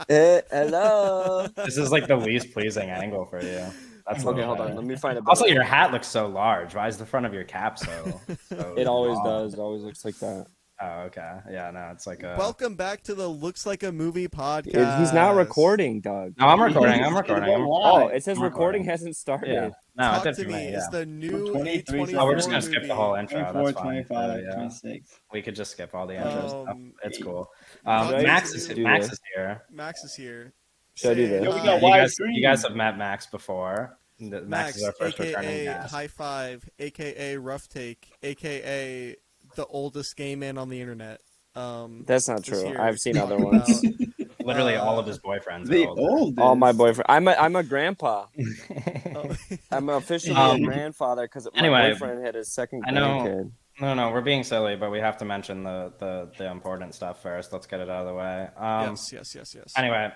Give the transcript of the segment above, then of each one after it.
Hello. This is like the least pleasing angle for you. That's Okay, the hold on. bad. Let me find a better Also, your one. hat looks so large. Why is the front of your cap so It always long? does. It always looks like that. Oh, okay. Yeah, no, it's like a. Welcome back to the Looks Like a Movie podcast. He's not recording, Doug. No, I'm recording. It's I'm recording. gonna go Oh, live. it says I'm recording recording. hasn't started. Yeah. No, Talk it did to for Me me. is Yeah. the new 23 A24 Oh, we're just gonna movie. skip the whole intro. 24, That's fine. 25, Yeah. 26. We could just skip all the intro stuff. It's cool. Right, Max let's is do Max this. is here. Max is here. Should I do this? Yo, we hi. got You wide guys, screen. you guys have met Max before. Max Max, is our first returning aka guest. High Five, aka Rough Take, aka the oldest gay man on the internet. That's not is true. here I've seen to other talk ones. about- Literally all of his boyfriends. The are older. oldest. All my boyfriend. I'm a grandpa. Oh. I'm officially Um, a grandfather because my anyway, boyfriend had his second I know- grandkid. No, we're being silly, but we have to mention the important stuff first. Let's get it out of the way. Yes. Anyway,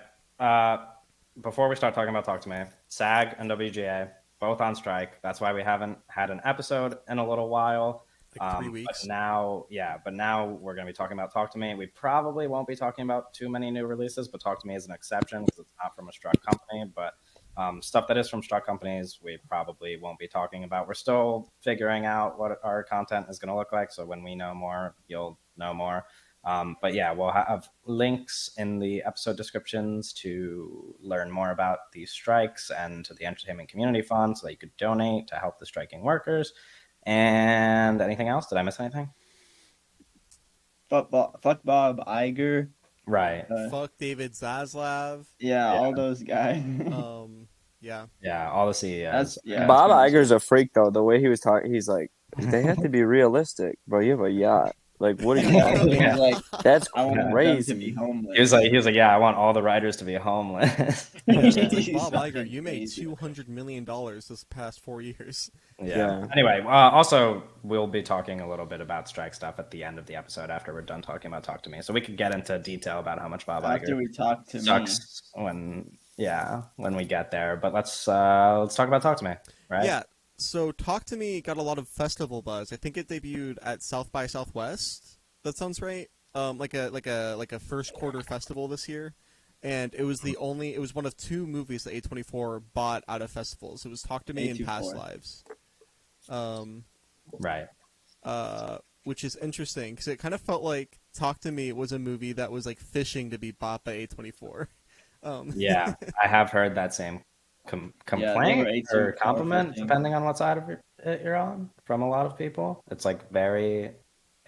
before we start talking about Talk to Me, SAG and WGA both on strike. That's why we haven't had an episode in a little while. Like 3 weeks. But now we're going to be talking about Talk to Me. We probably won't be talking about too many new releases, but Talk to Me is an exception because it's not from a struck company. But stuff that is from struck companies, we probably won't be talking about. We're still figuring out what our content is going to look like. So when we know more, you'll know more. But yeah, we'll have links in the episode descriptions to learn more about these strikes and to the Entertainment Community Fund so that you could donate to help the striking workers. And anything else? Did I miss anything? Fuck Bob Iger. Right. Fuck David Zaslav. Yeah, all those guys. Yeah. Yeah, all the CEOs. Bob Iger's a freak though. The way he was talking, he's like, they have to be realistic, bro. You have a yacht. Like, what are you? He's like, That's I want them to crazy. be homeless. He was like, yeah, I want all the writers to be homeless. It's like, He's Bob Iger, fucking you made crazy. $200 million this past 4 years. Yeah. Anyway, also we'll be talking a little bit about strike stuff at the end of the episode after we're done talking about Talk to Me, so we could get into detail about how much Bob After Iger we talk to me. sucks when we get there. But let's talk about Talk to Me, right? Yeah. So Talk to Me got a lot of festival buzz. I think it debuted at South by Southwest. That sounds right. Like a first quarter festival this year. And it was it was one of 2 movies that A24 bought out of festivals. It was Talk to Me and Past Lives. Right. Which is interesting because it kind of felt like Talk to Me was a movie that was like fishing to be bought by A24. Yeah, I have heard that same complaint they were or compliment, fishing. depending on what side of it you're on, from a lot of people. It's like very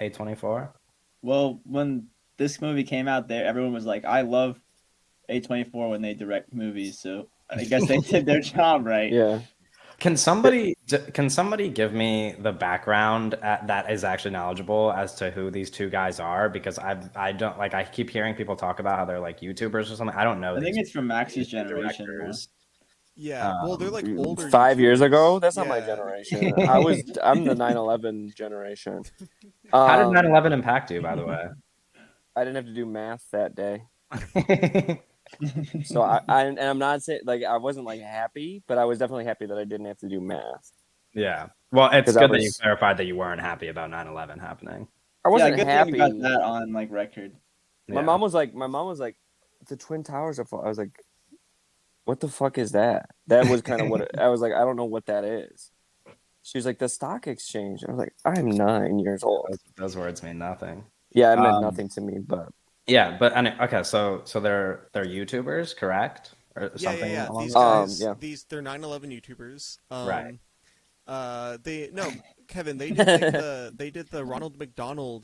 A24. Well, when this movie came out, there everyone was like, "I love A24 when they direct movies." So I guess they did their job right. Yeah. Can somebody give me the background that is actually knowledgeable as to who these 2 guys are? Because I don't like, I keep hearing people talk about how they're like YouTubers or something. I don't know. I think these it's from Max's generation. directors. Yeah. Well, they're like older. 5 years YouTubers. ago. That's not my Yeah. generation. I'm the 9/11 generation. How did 9/11 impact you, by the way? I didn't have to do math that day. So I'm not saying like I wasn't like happy, but I was definitely happy that I didn't have to do math. Yeah. Well, it's 'Cause I good that you was- clarified that you weren't happy about 9/11 happening. I wasn't good happy. thing you got that on like record. My mom was like, the Twin Towers are. I was like, what the fuck is that? That was kind of what I was like. I don't know what that is. She was like, the stock exchange. I was like, I'm 9 years old. Those words mean nothing. Yeah, it meant nothing to me, but Yeah, but okay, so they're YouTubers, correct? Or something Yeah. along These those guys, yeah. they're 9/11 YouTubers. Right. Kevin, they did like they did the Ronald McDonald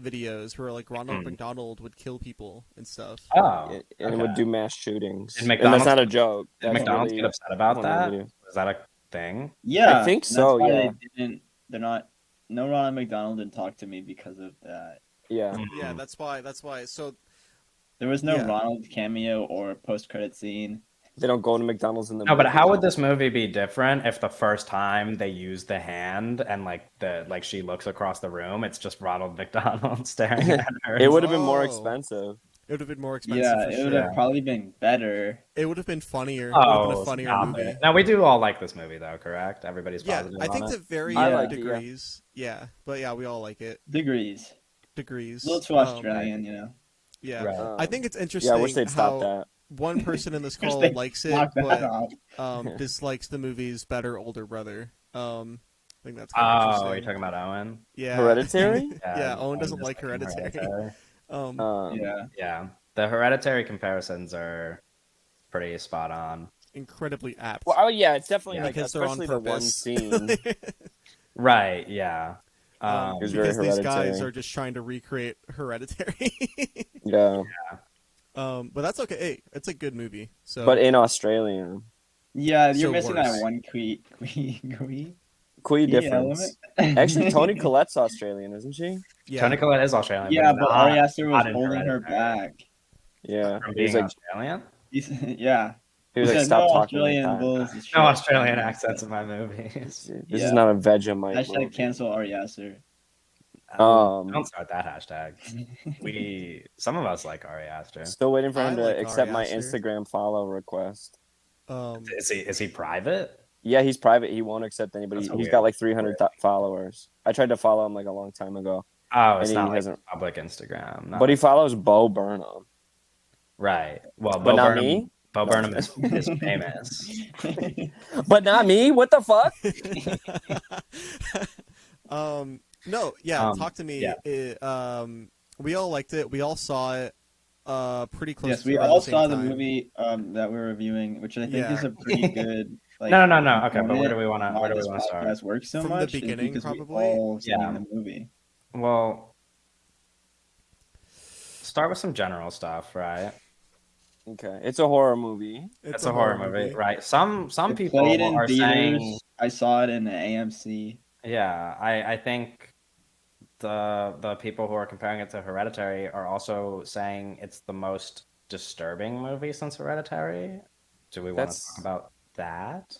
videos where like Ronald McDonald would kill people and stuff. Oh, and it okay. would do mass shootings. Did And McDonald's- that's not a joke. Did That's McDonald's really get upset about one of the that? videos. Was that a thing? Yeah, I think that's so, why yeah. They're not. No, Ronald McDonald didn't talk to me because of that. Yeah. Yeah, that's why. So There was no Yeah. Ronald cameo or post-credit scene. They don't go to McDonald's in the No, but movie. how would this movie be different if the first time they use the hand and like she looks across the room, it's just Ronald McDonald staring at her? It would have been more Oh. expensive. it would have been more expensive. Yeah, for it sure. would have probably been better. It would have been funnier. It would have been Oh, a funnier stop movie. it. Now we do all like this movie, though, correct? Everybody's Yeah, positive I think on to it. varying I like it, yeah. degrees. Yeah, but yeah, we all like it. Degrees. Degrees. A little too Australian, you know. Yeah. Right. I think it's interesting. Yeah, I wish they'd how, stop that. one person in this call They likes it, knock that but off. dislikes the movie's better older brother. I think that's kind of Oh, interesting. you're talking about Owen? Yeah. Hereditary? Yeah, Owen I'm doesn't just like thinking Hereditary. Um, Yeah. Yeah, the Hereditary comparisons are pretty spot on. incredibly apt. Well, oh, yeah, it's definitely Yeah. like, Because they're on especially the one purpose. scene. Right, yeah. It was very Because these guys Hereditary. are just trying to recreate Hereditary. Yeah, But that's okay. Hey, it's a good movie. So, but in Australia, Yeah, you're So missing worse. that one key key difference. element. Actually, Toni Collette's Australian, isn't she? yeah. Toni Collette is Australian. Yeah, but not, Ari Aster was not in holding her Hereditary. back. Yeah, From he was being like, Australian? Yeah. he was like, said, stop no talking like Australian that. bulls. No Australian accents in my movies. This Yeah. is not a Vegemite Hashtag movie. cancel Ari Aster. Don't start that hashtag. Some of us like Ari Aster. Still waiting for I him to like accept Ari my Aster. Instagram follow request. Is he private? Yeah, he's private. He won't accept anybody. That's He's weird. got like 300 followers. I tried to follow him like a long time ago, Oh, it's And he not like hasn't- public Instagram. not but he like- follows Bo Burnham. right. Well, But Bo not Burnham. me? Bo No. Burnham is famous. But not me. What the fuck? No, yeah, Um, talk to me. yeah. We all liked it. We all saw it. Pretty close. Yes, to we around all the same saw the time. movie that we're reviewing, which I think Yeah. is a pretty good. Like, No. Okay, but where component do we want to? why Where do we this want to start? podcast works so From the much is beginning, because probably? we all seen Yeah. the movie. Well, start with some general stuff, right? Okay, it's a horror movie. It's a horror movie, right? Some It people played in are theaters. saying, I saw it in the AMC. yeah, I think the people who are comparing it to Hereditary are also saying it's the most disturbing movie since Hereditary. Do we want to That's- talk about that?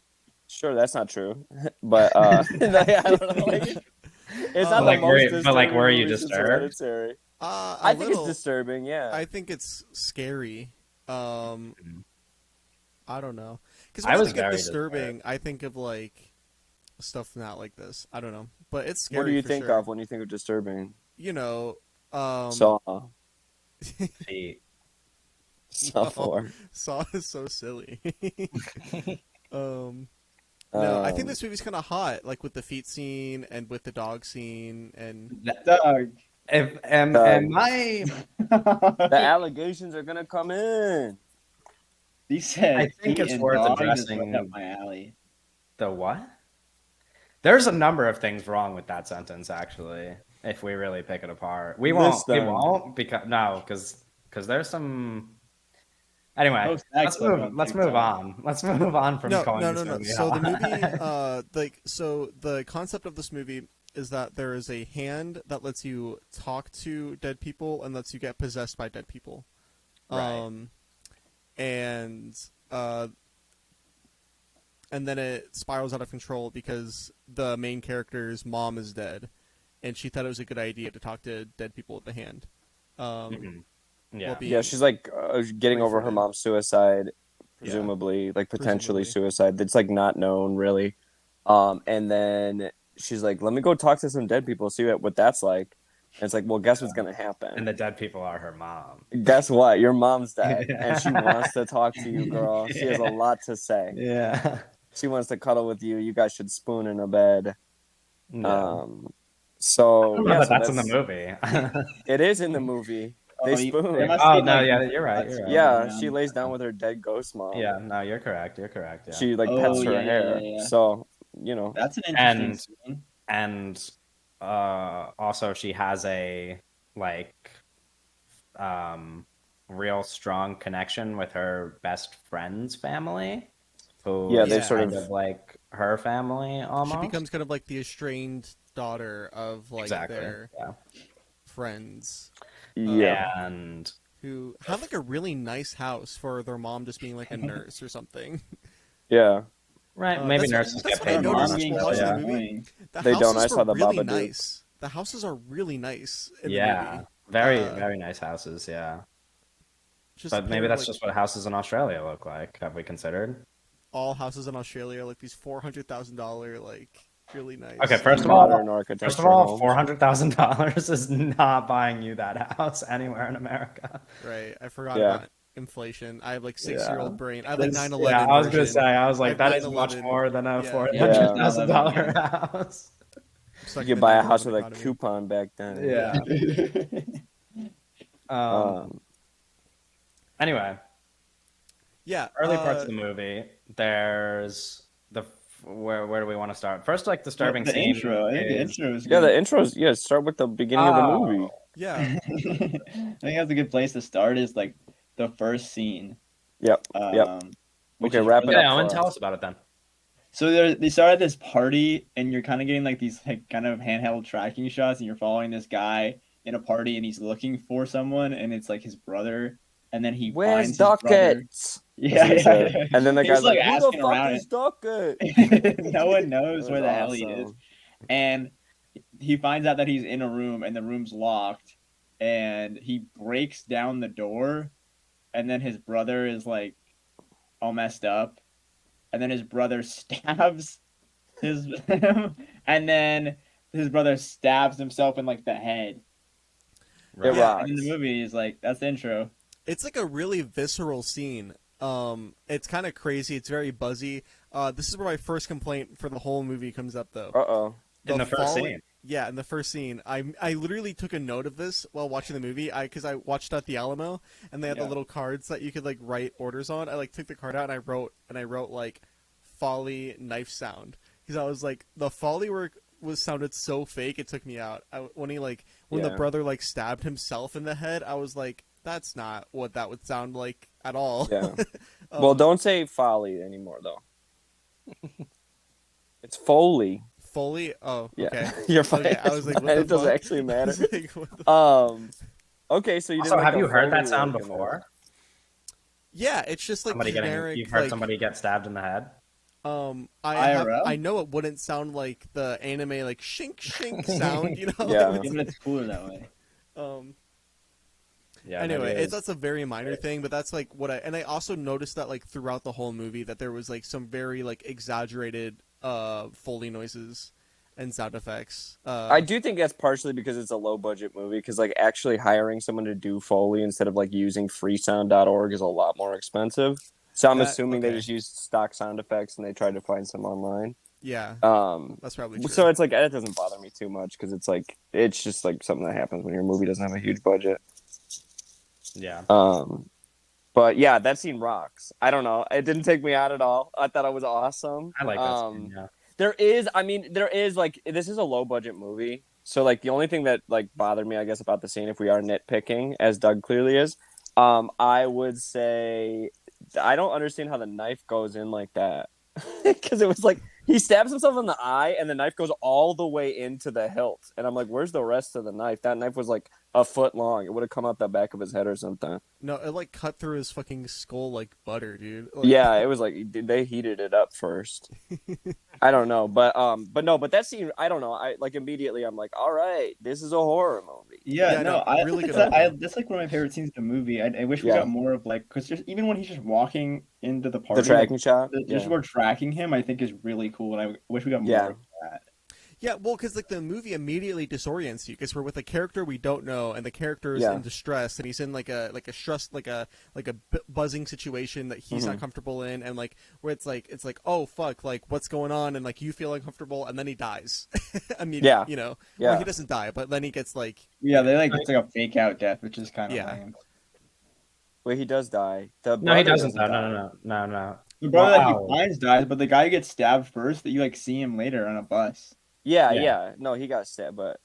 Sure, that's not true, but I don't know. Like, it's not Like, the were most you- disturbing. but, like, were you movie since disturbed? Hereditary. A I think little. it's disturbing. Yeah. I think it's scary. I don't know. Because I when I was think of very disturbing, I think of like stuff not like this. I don't know, but it's scary. What do you for think sure. of when you think of disturbing? You know, Saw. Feet. Saw No. 4. Saw is so silly. No, I think Um, this movie's kind of hot, like with the feet scene and with the dog scene, and Doug. Am I? the allegations are gonna come in. He said, I think "Feet it's and worth dog is addressing- right up my alley." The what? There's a number of things wrong with that sentence, actually. If we really pick it apart, we won't. List We them. won't because there's some. Anyway, Post let's that clip move. on Let's move TikTok. on. Let's move on from no, calling no, this no, no. movie So the hot. movie, so the concept of this movie is that there is a hand that lets you talk to dead people and lets you get possessed by dead people. Right. And then it spirals out of control because the main character's mom is dead, and she thought it was a good idea to talk to dead people with the hand. Mhm. Yeah. Well, be- Yeah, she's like getting over her Refrain. mom's suicide, presumably, like potentially Presumably. suicide. It's like not known really. And then she's like, "Let me go talk to some dead people, see what that's like." And it's like, well, guess what's gonna happen? And the dead people are her mom. Guess what? Your mom's dead, and she wants to talk to you, girl. She has a lot to say. Yeah. She wants to cuddle with you. You guys should spoon in a bed. Yeah. So But yeah, so that's in the movie. It is in the movie. They spoon. they must Oh, be, no, like, yeah, you're right, you're right. Yeah, around. she lays down with her dead ghost mom. Yeah, no, you're correct. You're correct. Yeah. She like Oh, pets her yeah, hair. yeah. So you know, That's an interesting And- scene. And also she has a like real strong connection with her best friend's family, who Yeah, they is sort kind of- of like her family almost. She becomes kind of like the estranged daughter of like exactly. their Yeah. friends yeah. And who have like a really nice house for their mom just being like a nurse or something. Yeah. right, maybe that's- nurses that's get what I paid Her more. noticed mom when being watching so the movie. annoying. The They don't. houses I saw the were really Babadook. nice. The houses are really nice in the Yeah, movie. very Uh, very nice houses. Yeah, Just but maybe paired, that's like, just what houses in Australia look like. Have we considered? all houses in Australia, like these $400,000, like really nice. Okay, first of all, Modern architecture. First of all, homes. $400,000 is not buying you that house anywhere in America. right, I forgot Yeah. about inflation. I have like 6-year-old brain. I have like This- 9/11. Yeah, I was gonna version. say, I was like, I have that is much 9/11. more than a Yeah. $400,000 house. Sucking You the could buy a 9/11 house with a economy. coupon back then. Yeah. Anyway, Yeah. early parts of the movie. There's the where do we want to start? First, like disturbing the scene. intro. I think the is- intro is Yeah, good. the intros. Yeah, start with the beginning of the Oh. movie. Yeah. I think that's a good place to start. Is like the first scene. Yep. Which Okay, is wrap it really- up. Yeah, Owen, for tell us. us about it then. So they start at this party, and you're kind of getting like these like kind of handheld tracking shots, and you're following this guy in a party, and he's looking for someone, and it's like his brother, and then he Where's finds his brother. Duckett? Yeah, He said. yeah. And then the He's, guy's like, like, "Who the asking fuck around is Duckett?" No one knows That where was the hell he is, awesome. and he finds out that he's in a room, and the room's locked, and he breaks down the door, and then his brother is like all messed up, and then his brother stabs his and then his brother stabs himself in like the head. It Yeah, rocks. And in the movie is like that's the intro. It's like a really visceral scene. It's kind of crazy. It's very buzzy. This is where my first complaint for the whole movie comes up, though. Uh-oh. In the first falling- scene. Yeah, in the first scene, I literally took a note of this while watching the movie. Because I watched at the Alamo, and they had the Yeah. little cards that you could like write orders on. I like took the card out and I wrote like Folly knife sound, because I was like the Foley work sounded so fake it took me out. When the Yeah. brother like stabbed himself in the head, I was like, that's not what that would sound like at all. Yeah. Well, don't say Folly anymore, though. It's Foley. Foley. Oh, Yeah. okay. You're fine. Okay, I was like, what the It doesn't fuck? actually I matter. was like, what the- Okay, so you Also, didn't like have the you heard that Foley sound work in before? Yeah, it's just like Somebody generic. you've heard like, somebody get stabbed in the head? IRL? I know it wouldn't sound like the anime like shink shink sound, you know. Yeah. Even it's cooler that way. Yeah. Anyway, maybe it is. that's a very minor thing, but that's like what I also noticed that like throughout the whole movie that there was like some very like exaggerated Foley noises and sound effects. I do think that's partially because it's a low budget movie, because like actually hiring someone to do Foley instead of like using freesound.org is a lot more expensive. So I'm That- assuming they okay. just used stock sound effects and they tried to find some online. Yeah, Um, that's probably true. so it's like that doesn't bother me too much, because it's just like something that happens when your movie doesn't have a huge budget. Yeah. But yeah, that scene rocks. I don't know. It didn't take me out at all. I thought it was awesome. I like that scene, yeah. There is like, this is a low budget movie. So like the only thing that like bothered me, I guess, about the scene, if we are nitpicking, as Doug clearly is, I would say I don't understand how the knife goes in like that. Because it was like he stabs himself in the eye and the knife goes all the way into the hilt. And I'm like, where's the rest of the knife? That knife was like a foot long. It would have come out the back of his head or something. No, it like cut through his fucking skull like butter, dude. Like, Yeah, it was like they heated it up first. I don't know, but that scene, I don't know. I like immediately I'm like, all right, this is a horror movie. Yeah, Yeah, no, no, I really that's, good opening. that's like one of my favorite scenes in the movie. I wish we Yeah. got more of like because even when he's just walking into the party, The tracking shot. just Yeah. we're tracking him. I think is really cool, and I wish we got more Yeah. of that. Yeah, well, because like the movie immediately disorients you, because we're with a character we don't know, and the character is Yeah. in distress, and he's in like a stress, like a buzzing situation that he's not comfortable in, and like where it's like oh fuck, like what's going on, and like you feel uncomfortable, and then he dies. I mean, Yeah. you know, Yeah. well, he doesn't die, but then he gets like Yeah, they like it's like a fake out death, which is kind of Yeah. lame. Wait, he does die. The No, he brother doesn't. No. The brother that Wow. he finds dies, but the guy who gets stabbed first, that you like see him later on a bus. Yeah, Yeah. yeah. No, he got stabbed, but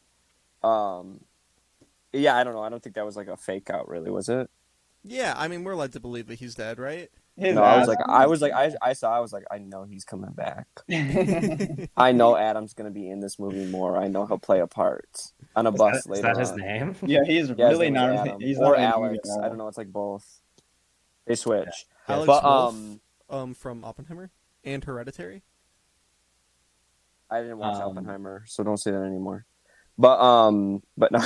yeah, I don't know. I don't think that was like a fake out, really, was it? yeah. I mean, we're led to believe that he's dead, right? His No, I ass- was like, I was like, I know he's coming back. I know Adam's gonna be in this movie more. I know he'll play a part on a bus Is later. that his on. name? yeah, he's Yeah, his really name is not. Adam. He's or not in the movie Alex. at all. I don't know. It's like both. They switch. Alex But Wolff, from Oppenheimer and Hereditary. I didn't watch Um, Oppenheimer, so don't say that anymore. But no.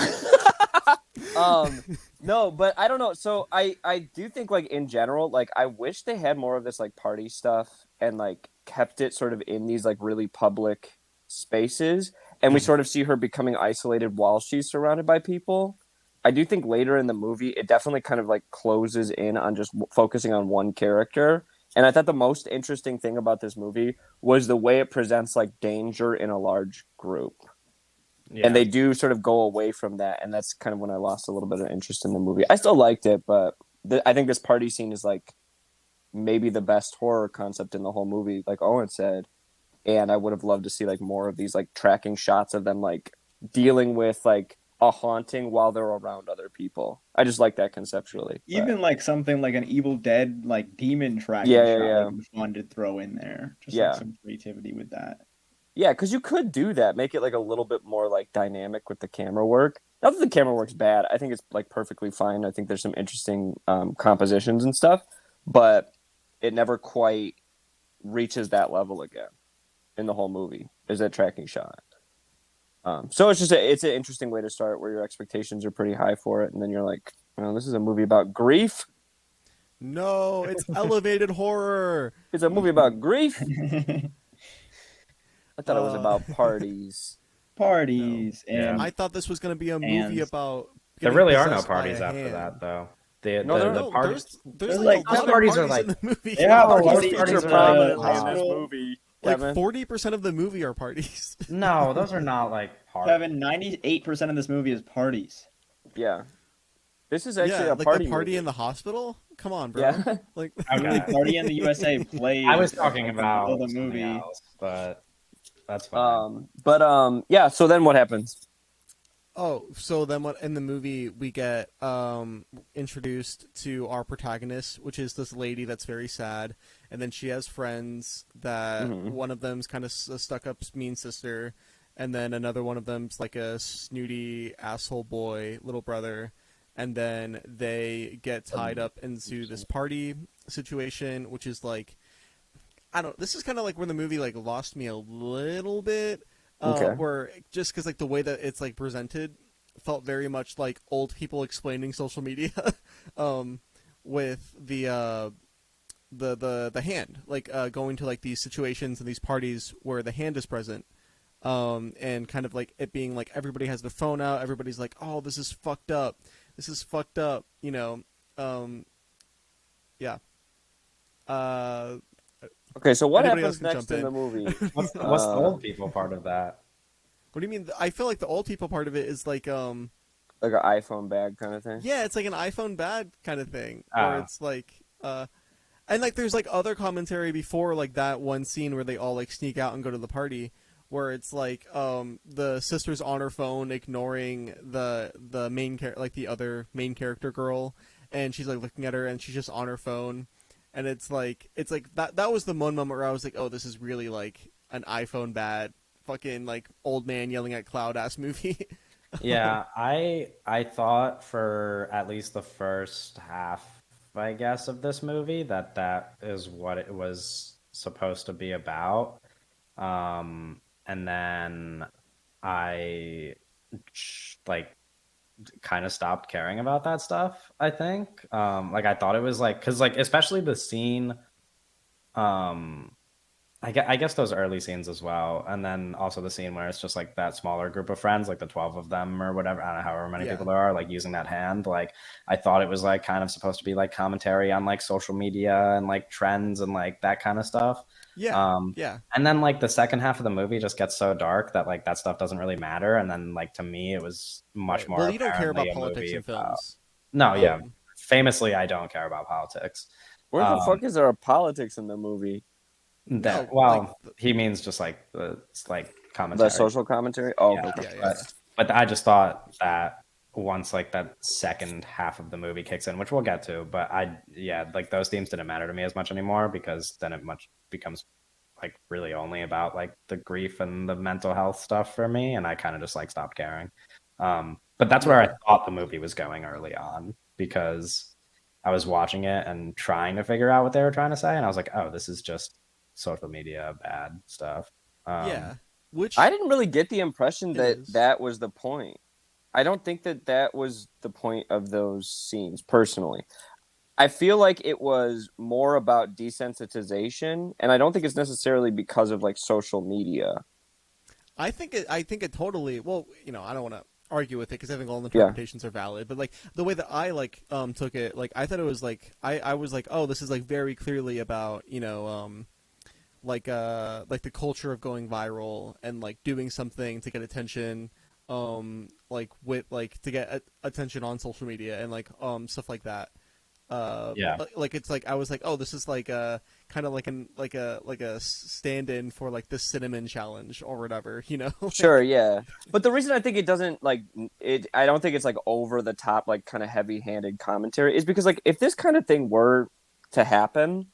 No, but I don't know. So I do think like in general, like I wish they had more of this like party stuff and like kept it sort of in these like really public spaces, and we sort of see her becoming isolated while she's surrounded by people. I do think later in the movie it definitely kind of like closes in on just focusing on one character. And I thought the most interesting thing about this movie was the way it presents like danger in a large group. Yeah. And they do sort of go away from that, and that's kind of when I lost a little bit of interest in the movie. I still liked it, but I think this party scene is like maybe the best horror concept in the whole movie, like Owen said. And I would have loved to see like more of these like tracking shots of them like dealing with like a haunting while they're around other people. I just like that conceptually. but- Even like something like an Evil Dead like demon tracking Yeah, shot yeah. would be fun to throw in there. Just Yeah. like some creativity with that. Yeah, because you could do that, make it like a little bit more like dynamic with the camera work. Not that the camera work's bad. I think it's like perfectly fine. I think there's some interesting compositions and stuff, but it never quite reaches that level again in the whole movie. Is that tracking shot? So it's just it's an interesting way to start where your expectations are pretty high for it, and then you're like, oh, this is a movie about grief. No, it's elevated horror. It's a movie about grief. I thought it was about parties. Parties No. and I thought this was going to be a movie Hands. about. There getting really are no possessed by parties a after hand. that, though. The, No, the, there- the No, parties. there's There's like like- a lot those parties of are parties like- in the movie. Yeah, Parties parties feature are prominently in this hospital. movie. Like Kevin. 40% of the movie are parties. No, those are not like parties. Kevin, 98% of this movie is parties. Yeah, this is actually yeah, a like party. the party movie. in the hospital. Come on, bro. Yeah. Like, Okay. Party in the USA played. I was talking in the about middle of the something movie. else, but that's fine. Yeah. So then what happens? oh, so then what in the movie we get introduced to our protagonist, which is this lady that's very sad, and then she has friends that Mhm. one of them's kind of a stuck-up mean sister, and then another one of them's like a snooty asshole boy, little brother, and then they get tied up into this party situation, which is like, I don't. This is kind of like where the movie like lost me a little bit. Okay. Where just because like the way that it's like presented felt very much like old people explaining social media, with the hand, like going to like these situations and these parties where the hand is present, and kind of like it being like everybody has their phone out, everybody's like, oh, this is fucked up, you know, yeah. Okay, so what Anybody happens else can next jump in the in. movie? What's the old people part of that? What do you mean? I feel like the old people part of it is like, Like an iPhone bag kind of thing. yeah, it's like an iPhone bad kind of thing, Ah. where it's like, and like there's like other commentary before like that one scene where they all like sneak out and go to the party, where it's like, the sister's on her phone ignoring the main like the other main character girl, and she's like looking at her and she's just on her phone, and it's like that was the one moment where I was like, oh, this is really like an iPhone bad fucking like old man yelling at cloud ass movie. Yeah, I thought for at least the first half, I guess, of this movie that is what it was supposed to be about. And then I like kind of stopped caring about that stuff, I think. Like I thought it was like, cause like especially the scene, I guess those early scenes as well, and then also the scene where it's just like that smaller group of friends, like the 12 of them or whatever, I don't know, however many Yeah. people there are, like using that hand. Like I thought it was like kind of supposed to be like commentary on like social media and like trends and like that kind of stuff. Yeah, yeah. And then like the second half of the movie just gets so dark that like that stuff doesn't really matter. And then like to me, it was much Right. more. Well, you don't care about apparently a politics movie in about- films. No, yeah. Um, Famously, I don't care about politics. Where the Um, fuck is there politics in the movie? That No, well, like, he means just like the like commentary. The social commentary? Oh, Yeah. okay. yeah. But I just thought that once like that second half of the movie kicks in, which we'll get to, but like those themes didn't matter to me as much anymore because then it much becomes like really only about like the grief and the mental health stuff for me, and I kind of just like stopped caring. But that's where I thought the movie was going early on because I was watching it and trying to figure out what they were trying to say, and I was like, oh, this is just social media bad stuff. Yeah, which I didn't really get the impression It that is. that was the point. I don't think that that was the point of those scenes, personally. I feel like it was more about desensitization, and I don't think it's necessarily because of like social media. I think it totally. Well, you know, I don't want to argue with it because I think all Yeah. interpretations are valid. But like the way that I like took it, like I thought it was like I was like, oh, this is like very clearly about like the culture of going viral and like doing something to get attention, like with like to get attention on social media and like stuff like that. Yeah. Like it's like I was like, oh, this is like a kind of like a stand-in for like the cinnamon challenge or whatever, you know? Sure, yeah. But the reason I think it doesn't like it, I don't think it's like over the top, like kind of heavy-handed commentary, is because like if this kind of thing were to happen,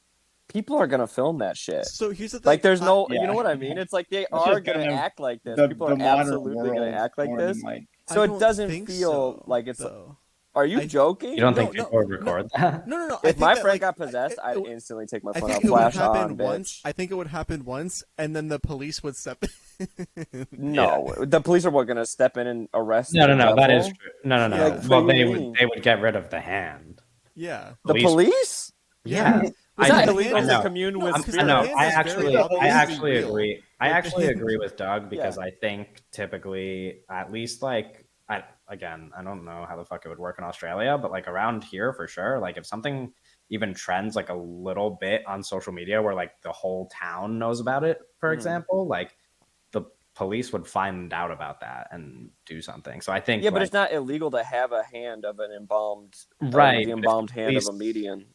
people are gonna film that shit. So here's the thing. Like, there's no, Yeah. you know what I mean? It's like they It's are just gonna kind of act like this. The People are modern absolutely gonna world act like more than, this. like, So I it don't doesn't think feel so, like it's. though. Are you I- joking? You don't No, think no, people would record that? No. I If think my that, friend like, got possessed, it- I'd it- instantly take my I phone out, think it would flash happen on, once. bitch. I think it would happen once, and then the police would step in. No, the police are what gonna step in and arrest. No, the that is devil? true. No. Like, Well, what do they you would mean? get rid of the hand. Yeah. The police? Yeah. Is I that know, illegal I to know. commune No, with? because I the know. hand I is actually, very I obviously actually real. agree. I Like, actually agree with Doug because Yeah. I think typically, at least like, I don't know how the fuck it would work in Australia, but like around here for sure, like if something even trends like a little bit on social media where like the whole town knows about it, for Mhm. example, like the police would find out about that and do something. So I think, Yeah, but like, it's not illegal to have a hand of an embalmed, right, the but if embalmed the hand of a police-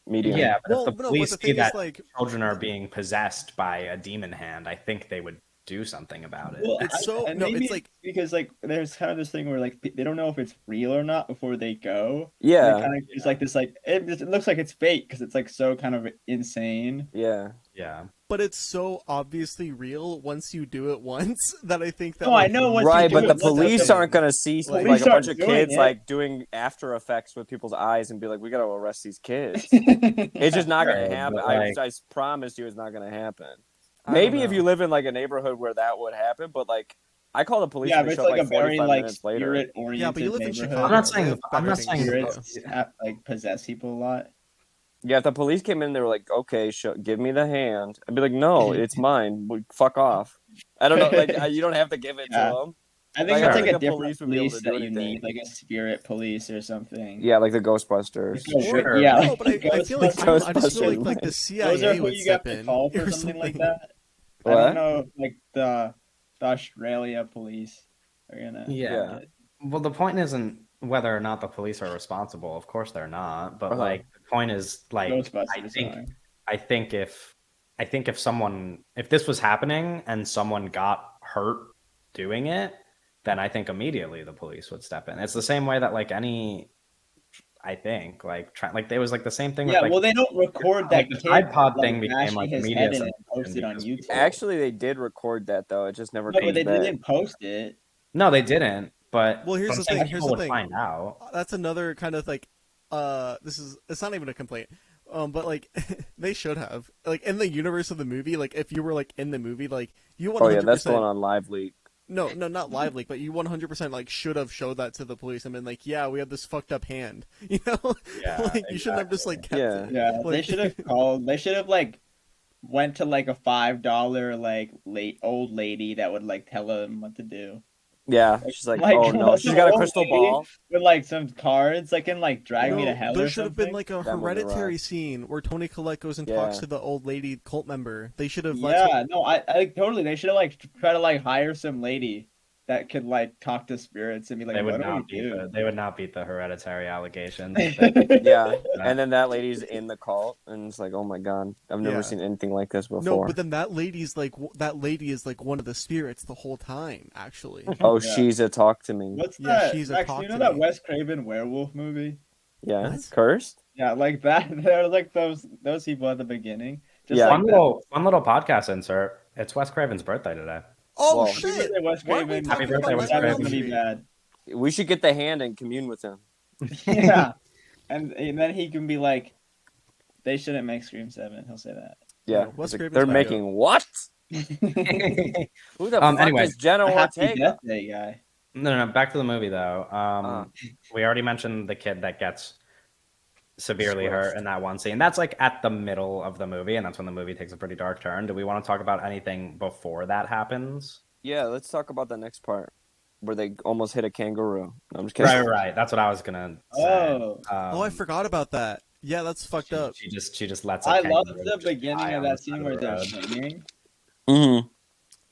medium. Yeah, but Well, if the no, police but the see thing is, that like, children are being possessed by a demon hand, I think they would do something about it. Well, It's so- and no, maybe it's like- because like there's kind of this thing where like they don't know if it's real or not before they go. Yeah, Kind of it's like this like it looks like it's fake because it's like so kind of insane. yeah. Yeah. but it's so obviously real once you do it once that I think that. No, I like, know once you Right, do but it, the that's the police thing. aren't going to see Like, like a bunch of doing kids it. like doing After Effects with people's eyes and be like, we got to arrest these kids. It's just not going Sure, to happen. but, like- I promise you, it's not going to happen. I don't Maybe if know. you live in like a neighborhood where that would happen, but like I call the police Yeah, and but they it's show up like a like very 45 like minutes later. spirit oriented. Yeah, but you live in Chicago. I'm not They saying- have I'm better not things saying- to do. Spirits like possess people a lot. Yeah, if the police came in, they were like, "Okay, give me the hand." I'd be like, "No, it's mine. Fuck off." I don't know. Like, you don't have to give it Yeah. to them. I think Like, it's I like think a the different police would be able police to do that you anything. need, like a spirit police or something. Yeah, like the Ghostbusters. Sure. Yeah, No, but I feel like I just feel like the Ghostbusters. CIA Those are who would you have step to in call for or something like something. that. I What? don't know, like the Australia police are gonna. Yeah. Well, the point isn't whether or not the police are responsible. Of course they're not. But Uh-huh. like the point is like Ghostbusters. I think if if this was happening and someone got hurt doing it, then I think immediately the police would step in. It's the same way that like any, I think like there was like the same thing. Yeah, with, like, well, they don't record like that the kid Tide Pod like, thing became bashing like a his media head in sensation and post it on because YouTube. people- Actually, they did record that though. It just never No, comes but they back. didn't post it. No, they didn't. But Well, here's I'm the saying thing, here's people the would thing. find out. That's another kind of like, it's not even a complaint. But like, they should have like in the universe of the movie. Like, if you were like in the movie, like you 100%. Oh yeah, that's going on Live Leak. No, not live leak, but you 100% like should have showed that to the police and been like, yeah, we have this fucked up hand. You know, Yeah, like you shouldn't have just like kept Yeah. it. Yeah, they Like- should have called. They should have like went to like a $5 like old lady that would like tell them what to do Yeah, she's like, Like, oh no, she's got a old crystal lady ball. with like some cards, like and like drag me No, to hell. there or should have something. been like a That movie hereditary rocks. scene where Tony Collette goes and Yeah. talks to the old lady cult member. They should have. Yeah, no, I like totally. They should have like try to like hire some lady that could like talk to spirits and be like, They what would do we not beat do? they would not beat the hereditary allegations. Yeah, and then that lady's in the cult, and it's like, oh my god, I've never Yeah. seen anything like this before. No, but then that lady is like one of the spirits the whole time. Actually, Oh, Yeah. she's a talk to me. What's Yeah, that? she's a Max, talk you know to that me. Wes Craven werewolf movie? Yeah, What? cursed. Yeah, like that. They're like those people at the beginning. Just Yeah. like Fun little podcast insert. It's Wes Craven's birthday today. oh Well, that. shit! Wes Why are we Craven. talking Happy birthday, about Wes Nightmare on Craven. Elm Gonna be Street? bad. We should get the hand and commune with him. Yeah, and then he can be like, they shouldn't make Scream 7. He'll say that. Yeah, Wes it's like, Craven's they're my making what? Who the fuck Anyway. is Jenna A Happy Ortega? Death Day guy. No. Back to the movie though. Ah. We already mentioned the kid that gets severely Squished. hurt in that one scene. That's like at the middle of the movie, and that's when the movie takes a pretty dark turn. Do we want to talk about anything before that happens? Yeah, let's talk about the next part. where they almost hit a kangaroo. No, I'm just kidding. Right. That's what I was gonna say. Oh. I forgot about that. Yeah, that's fucked up. She just lets. A I love kangaroo the just beginning die of on the that side scene of where the they're road. singing. Mm-hmm.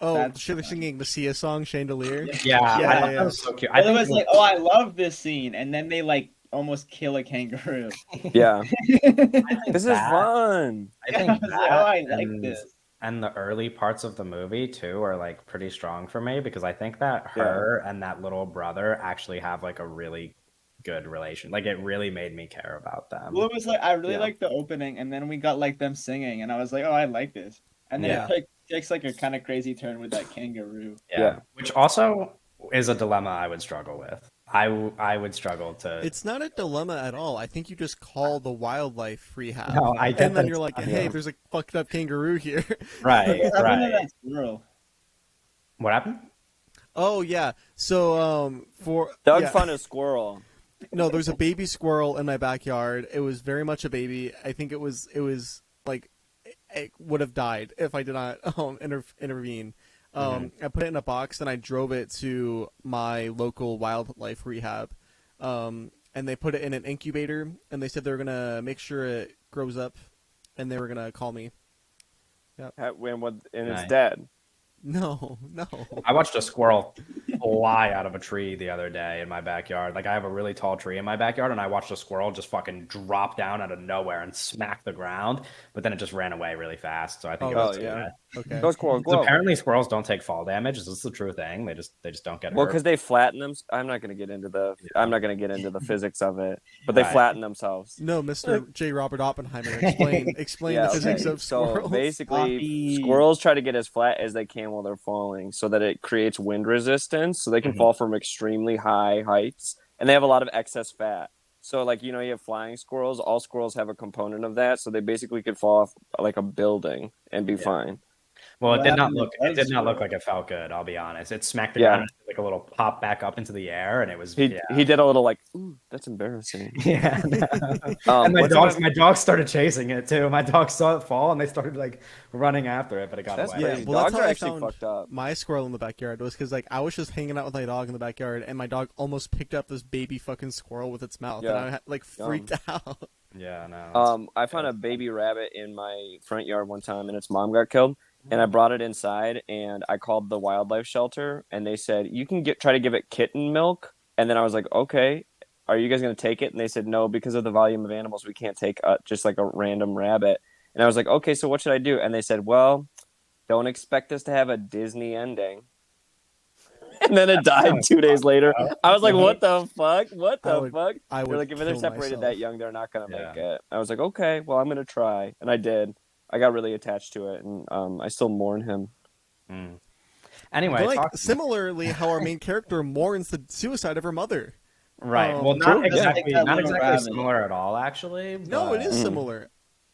Oh, That's they're funny. singing the Sia song, Chandelier. Yeah, I Yeah, thought yeah. that was so cute. But it was like, oh, I love this scene, and then they like almost kill a kangaroo. Yeah, I think this is that- fun. I think I was that like, oh, I like and, this. and the early parts of the movie too are like pretty strong for me because I think that Yeah. her and that little brother actually have like a really good relation. Like it really made me care about them. Well, it was like I really Yeah. liked the opening, and then we got like them singing, and I was like, oh, I like this. And then Yeah. it takes like a kind of crazy turn with that kangaroo. Yeah. Which also is a dilemma I would struggle with. I would struggle to. It's not a dilemma at all. I think you just call the wildlife rehab. No, I get and then that you're it's like, not- hey, there's a fucked up kangaroo here. right, What happened to right. that squirrel? What happened? Oh yeah. So for Doug yeah. found a squirrel. No, there's a baby squirrel in my backyard. It was very much a baby. I think it was like it would have died if I did not intervene. I put it in a box and I drove it to my local wildlife rehab. And they put it in an incubator and they said they were gonna make sure it grows up, and they were gonna call me. And it's Nice. dead. No. I watched a squirrel fly out of a tree the other day in my backyard. Like I have a really tall tree in my backyard, and I watched a squirrel just fucking drop down out of nowhere and smack the ground. But then it just ran away really fast. So I think it Oh, was yeah. Okay. Go squirrel, Because go. apparently squirrels don't take fall damage. Is this the true thing? They just don't get Well, hurt. because they flatten them. I'm not gonna get into the. I'm not gonna get into the physics of it, but they Right. flatten themselves. No, Mr. J. Robert Oppenheimer, explain Yeah, the physics okay. of squirrels. So basically, Floppy. squirrels try to get as flat as they can while they're falling, so that it creates wind resistance, so they can Mhm. fall from extremely high heights, and they have a lot of excess fat. So, like, you have flying squirrels. All squirrels have a component of that, so they basically could fall off like a building and be fine. Well, it What did not happened to look. It Doug's did not look squirrel? like it felt good. I'll be honest. It smacked the Yeah. ground, and like a little pop back up into the air, and it was. He did a little like, ooh, that's embarrassing. Yeah. and what's about- my dogs started chasing it too. My dogs saw it fall, and they started like running after it, but it got That's away. Yeah, crazy. well, that's Dogs how are I actually found fucked up. my squirrel in the backyard was because like I was just hanging out with my dog in the backyard, and my dog almost picked up this baby fucking squirrel with its mouth, and Yeah. I like freaked out. Yeah, no. I found a baby rabbit in my front yard one time, and its mom got killed. And I brought it inside, and I called the wildlife shelter, and they said you can try to give it kitten milk. And then I was like, okay, are you guys gonna take it? And they said no, because of the volume of animals, we can't take just like a random rabbit. And I was like, okay, so what should I do? And they said, well, don't expect this to have a Disney ending. And then it died 2 days later. I was like, what the fuck? What I the would- fuck? I They're would like, if they're kill separated myself. that young, they're not gonna Yeah. make it. I was like, okay, well, I'm gonna try, and I did. I got really attached to it, and I still mourn him. Mm. Anyway, But, like talk- similarly, how our main character mourns the suicide of her mother. right. um, well, not true, yeah. exactly, Like that not little exactly rabbit. similar at all, actually. No, it is Mhm. similar.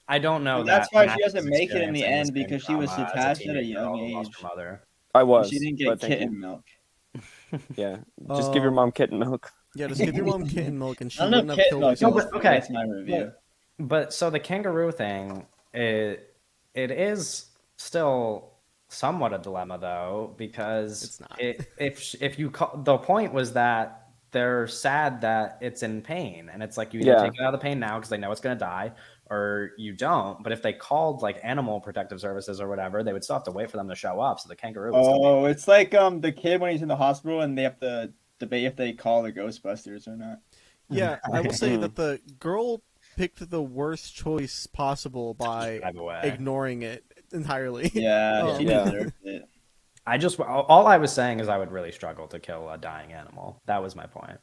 I don't know. And that's that why Max she doesn't is make it in the experiencing end same because she was trauma as detached at a teenage girl young who lost age. her mother. I was. She didn't but get thank you. kitten milk. Yeah, just give your mom kitten milk. Yeah, just give your mom kitten milk, and she I don't know wouldn't have kitten killed milk. herself. No, but- okay. That's my review. But so the kangaroo thing, it is still somewhat a dilemma though, because It's not. if you call, the point was that they're sad that it's in pain, and it's like you either Yeah. take it out of the pain now because they know it's going to die, or you don't. But if they called like animal protective services or whatever, they would still have to wait for them to show up. So the kangaroo would still be Oh, it's like the kid when he's in the hospital and they have to debate if they call the Ghostbusters or not. Yeah, I will say Mhm. that the girl picked the worst choice possible by drive away. ignoring it entirely. Yeah, she Yeah. deserved it. All I was saying is I would really struggle to kill a dying animal. That was my point.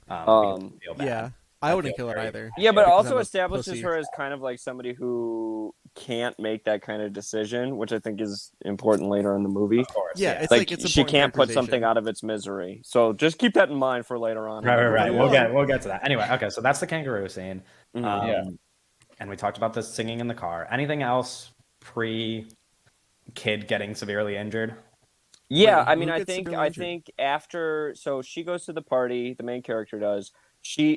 Because I feel bad. Yeah, I wouldn't feel kill it very- either. Yeah, but it because also I'm a establishes pussy. her as kind of like somebody who can't make that kind of decision, which I think is important later in the movie. Of course, Yeah, yeah. it's Like, it's she important can't put something characterization. out of its misery. So just keep that in mind for later on. Right. Well- We'll get to that. Anyway, okay, so that's the kangaroo scene. Mhm. Yeah. And we talked about the singing in the car. Anything else pre kid getting severely injured? Yeah, Wait, I mean, who I gets think severely injured? after, so she goes to the party, the main character does.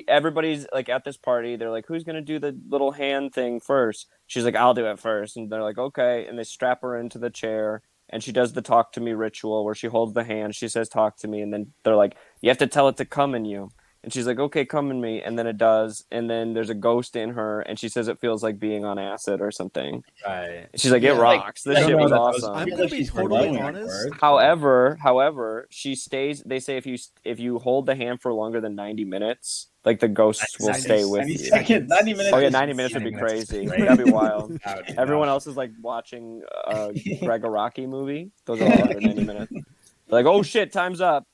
Everybody's like at this party. They're like, who's gonna do the little hand thing first? She's like, I'll do it first, and they're like, okay, and they strap her into the chair, and she does the talk to me ritual where she holds the hand, she says talk to me, and then they're like, you have to tell it to come in you. And she's like, okay, come in me, and then it does, and then there's a ghost in her, and she says it feels like being on acid or something. Right. She's like, Yeah. it rocks. This I don't shit know was that those- awesome. I'm feel gonna like be she's totally glowing. honest. However, she stays. They say if you hold the hand for longer than 90 minutes, like the ghosts will 90 stay with 90 you. seconds. 90 minutes. Oh yeah, is 90 minutes would be 90 minutes is crazy. great. That'd be wild. That would be Everyone nuts. else is like watching a Greg Araki movie. Those are all under 90 minutes. They're like, oh shit, time's up.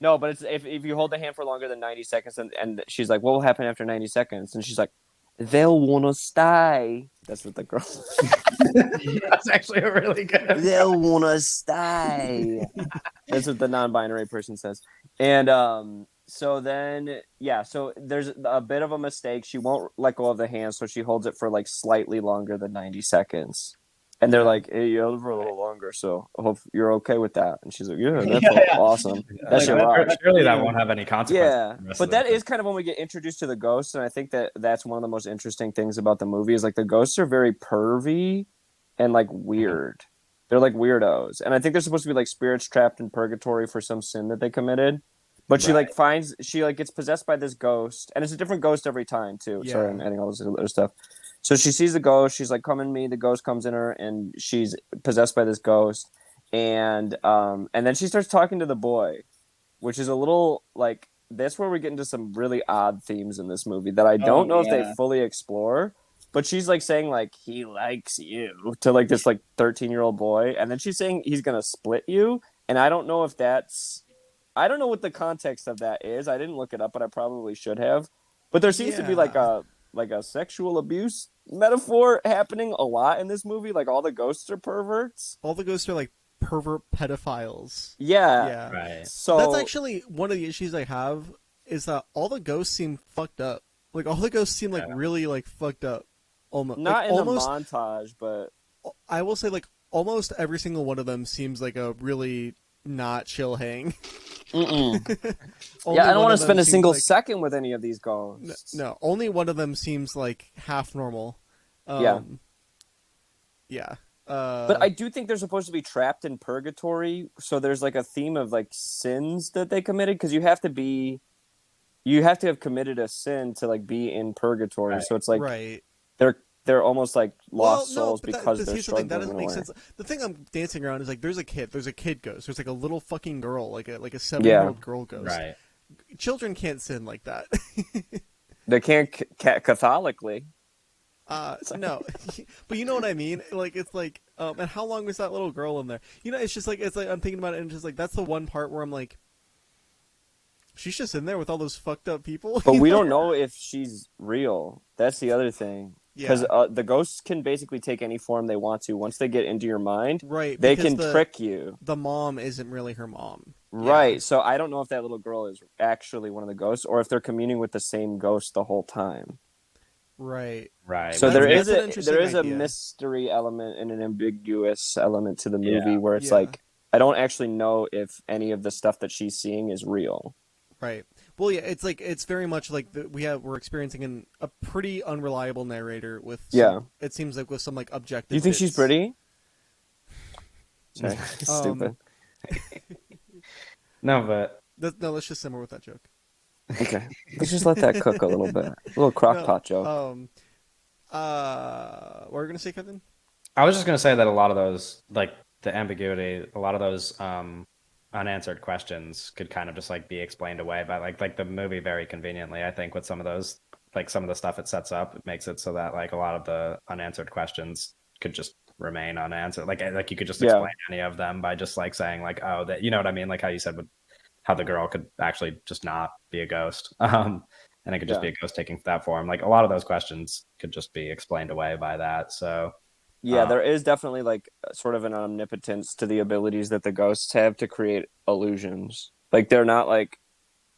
No, but it's if you hold the hand for longer than 90 seconds, and she's like, what will happen after 90 seconds? And she's like, they'll wanna stay. That's what the girl. That's actually a really good. They'll wanna stay. That's what the non-binary person says. And so then so there's a bit of a mistake. She won't let go of the hand, so she holds it for like slightly longer than 90 seconds. And they're like, hey, you held it for a little longer, so I hope you're okay with that. And she's like, yeah, that's Yeah. awesome. That Like, shit rocks. surely that won't have any consequences. Yeah, for the rest but of the that film. is kind of when we get introduced to the ghosts, and I think that that's one of the most interesting things about the movie is like the ghosts are very pervy and like weird. They're like weirdos, and I think they're supposed to be like spirits trapped in purgatory for some sin that they committed. But she like finds she like gets possessed by this ghost, and it's a different ghost every time too. Yeah. Sorry, I'm adding all this other stuff. So she sees the ghost. She's like, "Come in me." The ghost comes in her, and she's possessed by this ghost. And then she starts talking to the boy, which is a little like that's where we get into some really odd themes in this movie that I don't know if they yeah. fully explore. But she's like saying like he likes you to like this like 13-year-old boy, and then she's saying he's gonna split you, and I don't know if that's I don't know what the context of that is. I didn't look it up, but I probably should have. But there seems to be like a sexual abuse metaphor happening a lot in this movie. Like all the ghosts are perverts. All the ghosts are like pervert pedophiles. Yeah. Yeah. Right. So That's actually one of the issues I have is that all the ghosts seem fucked up. Like all the ghosts seem like really like fucked up. Almost not like, in almost, the montage, but I will say like almost every single one of them seems like a really not chill hang. yeah, I Only don't one want to of them spend a seems single like- second with any of these ghosts. No, only one of them seems like half normal. Yeah. Yeah. But I do think they're supposed to be trapped in purgatory, so there's like a theme of like sins that they committed because you have to have committed a sin to like be in purgatory. Right. So it's like right. they're almost like lost souls but because but they're here's the thing, struggling that doesn't in a make way. sense. The thing I'm dancing around is like there's a kid ghost. There's like a little fucking girl, like a 7-year-old girl ghost. Right. Children can't sin like that. They can't Catholically. No, but you know what I mean. Like it's like, and how long was that little girl in there? You know, it's like I'm thinking about it, and just like that's the one part where I'm like, she's just in there with all those fucked up people. But you we know? don't know if she's real. That's the other thing. Because Yeah. the ghosts can basically take any form they want to. Once they get into your mind, Right, they because can trick you. The mom isn't really her mom. Right. Yeah. So I don't know if that little girl is actually one of the ghosts or if they're communing with the same ghost the whole time. Right. Right. So That's- there that's an is there is a interesting idea. mystery element and an ambiguous element to the movie where it's Yeah. like I don't actually know if any of the stuff that she's seeing is real. Right. Well, yeah, it's like it's very much like we're experiencing a pretty unreliable narrator with it seems like with some like objective. Do you think she's bits. pretty? Sorry, Um, stupid. No, but No, let's just simmer with that joke. Okay, let's just let that cook a little bit. A little crock No, pot joke. What were you gonna say, Kevin? I was just gonna say that a lot of those, like the ambiguity, a lot of those unanswered questions could kind of just like be explained away by like the movie very conveniently. I think with some of those, like some of the stuff it sets up, it makes it so that like a lot of the unanswered questions could just remain unanswered. Like you could just explain any of them by just like saying like, oh, that, you know what I mean? Like how you said with how the girl could actually just not be a ghost. And it could just be a ghost taking that form. Like a lot of those questions could just be explained away by that. So Yeah, there is definitely like sort of an omnipotence to the abilities that the ghosts have to create illusions. Like they're not like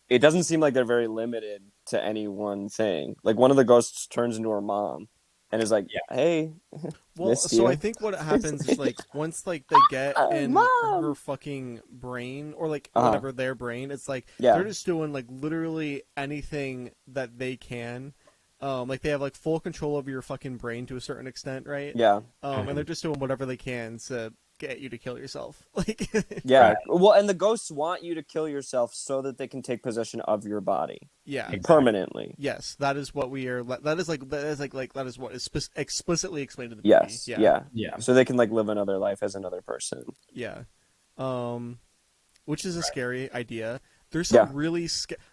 it doesn't seem like they're very limited to any one thing. Like one of the ghosts turns into her mom and is like, "Hey, Well, missed so you." I think what happens is like once like they get in Mom! her fucking brain or like Uh-huh. whatever their brain, it's like Yeah. they're just doing like literally anything that they can Like they have like full control over your fucking brain to a certain extent, right? Yeah. And they're just doing whatever they can to get you to kill yourself. Like, Yeah. Right. Well, and the ghosts want you to kill yourself so that they can take possession of your body yeah. Exactly. permanently. Yes, that is what we are. That is what is explicitly explained in the movie. Yes. Yeah. Yeah. So they can like live another life as another person. Yeah. Which is a scary idea. There's some Yeah. really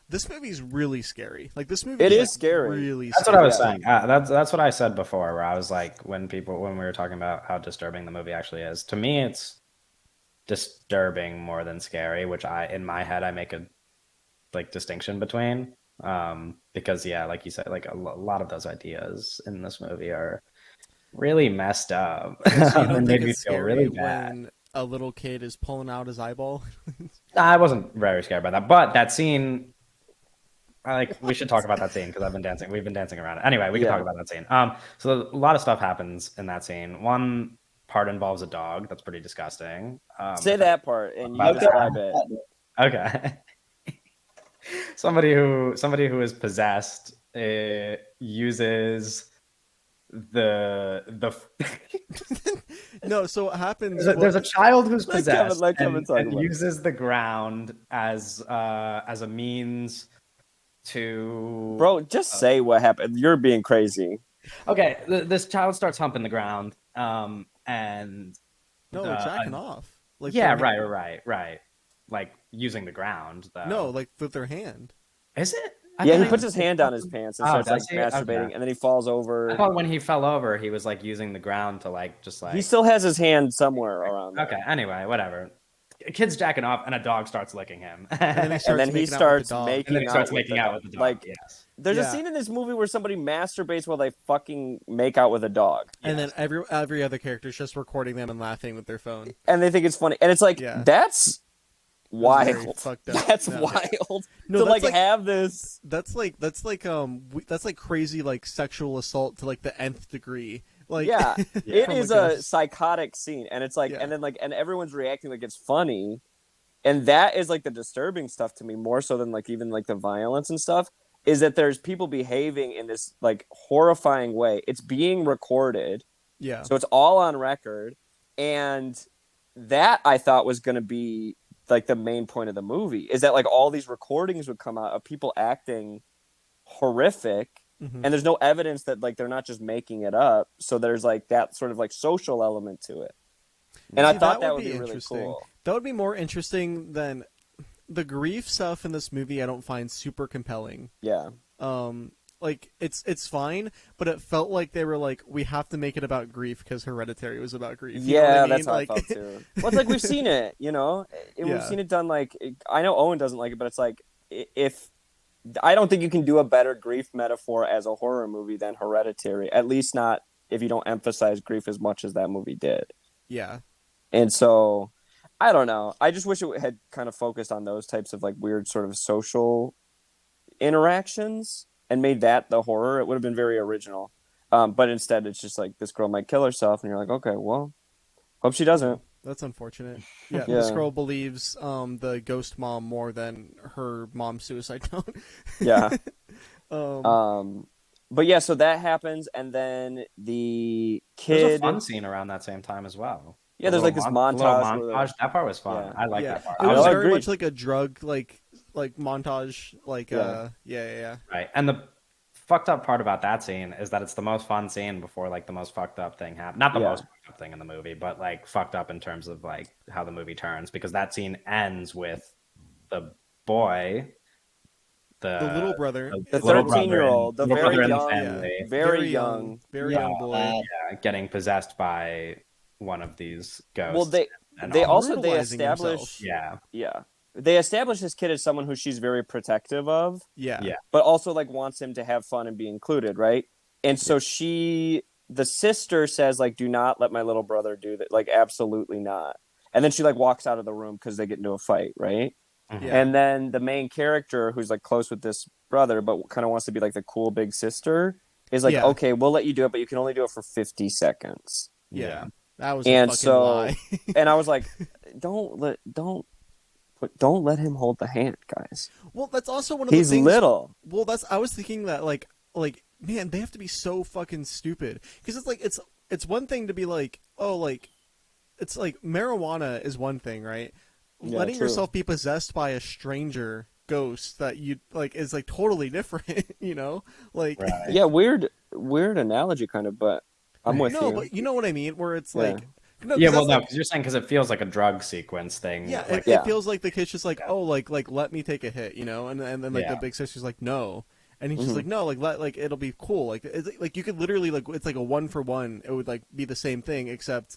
this movie's really scary. Like this movie It is is scary. Really That's scary. what I was Yeah. saying. That's what I said before, where I was like, when we were talking about how disturbing the movie actually is. To me, it's disturbing more than scary, which in my head I make a like distinction between. Because yeah, like you said, like a lot of those ideas in this movie are really messed up. So you don't and think made me it's feel scary really bad. when a little kid is pulling out his eyeball? I wasn't very scared by that, but that scene, we should talk about that scene because we've been dancing around it. Anyway, we can Yeah. talk about that scene. So a lot of stuff happens in that scene. One part involves a dog. That's pretty disgusting. Say that part and you Okay. describe it. Okay. somebody who is possessed uses the No, so what happens? there's a child who's Let Kevin- possessed let Kevin talk and about it. uses the ground as a means to Bro, just say what happened. You're being crazy. Okay, this child starts humping the ground, and no, they're jacking off. Like yeah, their- right, like using the ground. Though. No, like with their hand. Is it? Yeah, thought he puts his hand on his pants and Oh, starts like does he? masturbating, Okay. and then he falls I over. thought when he fell over, he was like using the ground to like just like. He still has his hand somewhere around there. Okay. Anyway, whatever. A kid's jacking off, and a dog starts licking him. then he And then he making out with starts the dog. making And then he starts out with making the out dog. with the dog. Like, yes. there's a Yeah. scene in this movie where somebody masturbates while they fucking make out with a dog, And then every other character's just recording them and laughing with their phone. and they think it's funny, and it's like Yeah. that's very wild. fucked up. That's No. wild No, to that's like like- have this. That's like crazy like sexual assault to like the nth degree. Like Yeah, it From, is like, a psychotic scene, and it's like, Yeah. and then like, and everyone's reacting like it's funny, and that is like the disturbing stuff to me more so than like even like the violence and stuff. Is that there's people behaving in this like horrifying way. It's being recorded, yeah. so it's all on record, and that I thought was going to be like the main point of the movie. Is that like all these recordings would come out of people acting horrific. Mhm. And there's no evidence that like they're not just making it up, so there's like that sort of like social element to it, and I See, thought that would be be really interesting. cool. That would be more interesting than the grief stuff in this movie. I don't find super compelling. Yeah, Like it's fine, but it felt like they were like, we have to make it about grief because Hereditary was about grief. You know what yeah, I mean? that's how like, I felt too. Well, it's like we've seen it, you know, and we've Yeah. seen it done. Like I know Owen doesn't like it, but it's like if I don't think you can do a better grief metaphor as a horror movie than Hereditary. At least not if you don't emphasize grief as much as that movie did. Yeah. And so, I don't know. I just wish it had kind of focused on those types of like weird sort of social interactions and made that the horror. It would have been very original. But instead, it's just like this girl might kill herself, and you're like, okay, well, hope she doesn't. That's unfortunate. Yeah, Yeah. this girl believes the ghost mom more than her mom's suicide note. Yeah. um, But yeah, so that happens, and then the There's a kid. fun scene around that same time as well. Yeah, there's like this A little montage. where montage. That part was fun. Yeah. I like yeah, that part. it I was like very grief. much like a drug like montage. Like Yeah. yeah. Right. And the fucked up part about that scene is that it's the most fun scene before like the most fucked up thing happened. Not the Yeah. most fucked up thing in the movie, but like fucked up in terms of like how the movie turns, because that scene ends with the boy, The little brother, The little brother 13-year-old, the little very brother in the young- family, very young. very Yeah. young boy. getting possessed by one of these ghosts. Well, they and they all- also they Brutalizing establish himself. yeah. they establish this kid as someone who she's very protective of, Yeah. Yeah. but also like wants him to have fun and be included, right? And so the sister says like, do not let my little brother do that, like absolutely not. And then she like walks out of the room because they get into a fight, right? Mhm. Yeah. And then the main character, who's like close with this brother but kind of wants to be like the cool big sister, is like, Yeah. okay, we'll let you do it, but you can only do it for 50 seconds. Yeah. That was And a fucking so- lie. And I was like, don't let him hold the hand, guys. Well, that's also one of the He's things. little. Well, I was thinking that like man, they have to be so fucking stupid because it's one thing to be like, oh, like it's like marijuana is one thing, right? Yeah, Letting true. yourself be possessed by a stranger ghost that you like is like totally different, you know? Like Right. Yeah, weird analogy, kind of, but I'm with no, you. but you know what I mean? Where it's Yeah. like no, 'cause Yeah, well, that's no, like, because you're saying because it feels like a drug sequence thing. yeah, like, it feels like the kid's just like, oh, like let me take a hit, you know, and then like the Yeah. big sister's like, no, and he's just Mhm. like, no, like it'll be cool, like it's like you could literally like it's like a 1-for-1. It would like be the same thing except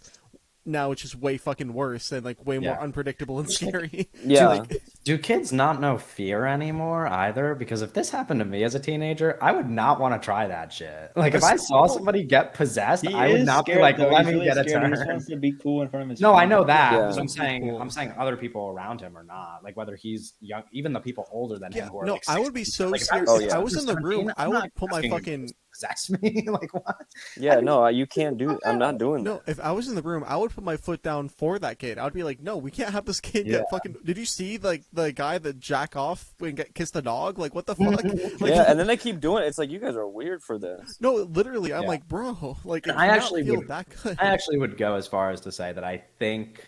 now it's just way fucking worse and like way more Yeah. unpredictable and scary. Yeah. Like, Do kids not know fear anymore either? Because if this happened to me as a teenager, I would not want to try that shit. Like if I saw somebody get possessed, He I would is not be scared, like, though. let He's me really get a scared. He just turn. wants to be cool in front of his No, I friends. know that. Yeah. But I'm Just be saying, cool. I'm saying other people around him or not. Like whether he's young, even the people older than him. yeah, Who are no, like I would be 16. so Like, scared. Oh, If yeah. I was in the 17, room, I I'm would not put my asking fucking to possess me. Like what? Yeah, no, you can't do. I'm not doing no. that. If I was in the room, I would put my foot down for that kid. I would be like, no, we can't have this kid Yeah. get fucking. Did you see like the guy that jack off and get kissed the dog? Like what the fuck? Like, Yeah, and then they keep doing it. It's like you guys are weird for this. no, literally, I'm Yeah. like, bro, like it I cannot actually feel would- that good. I actually would go as far as to say that I think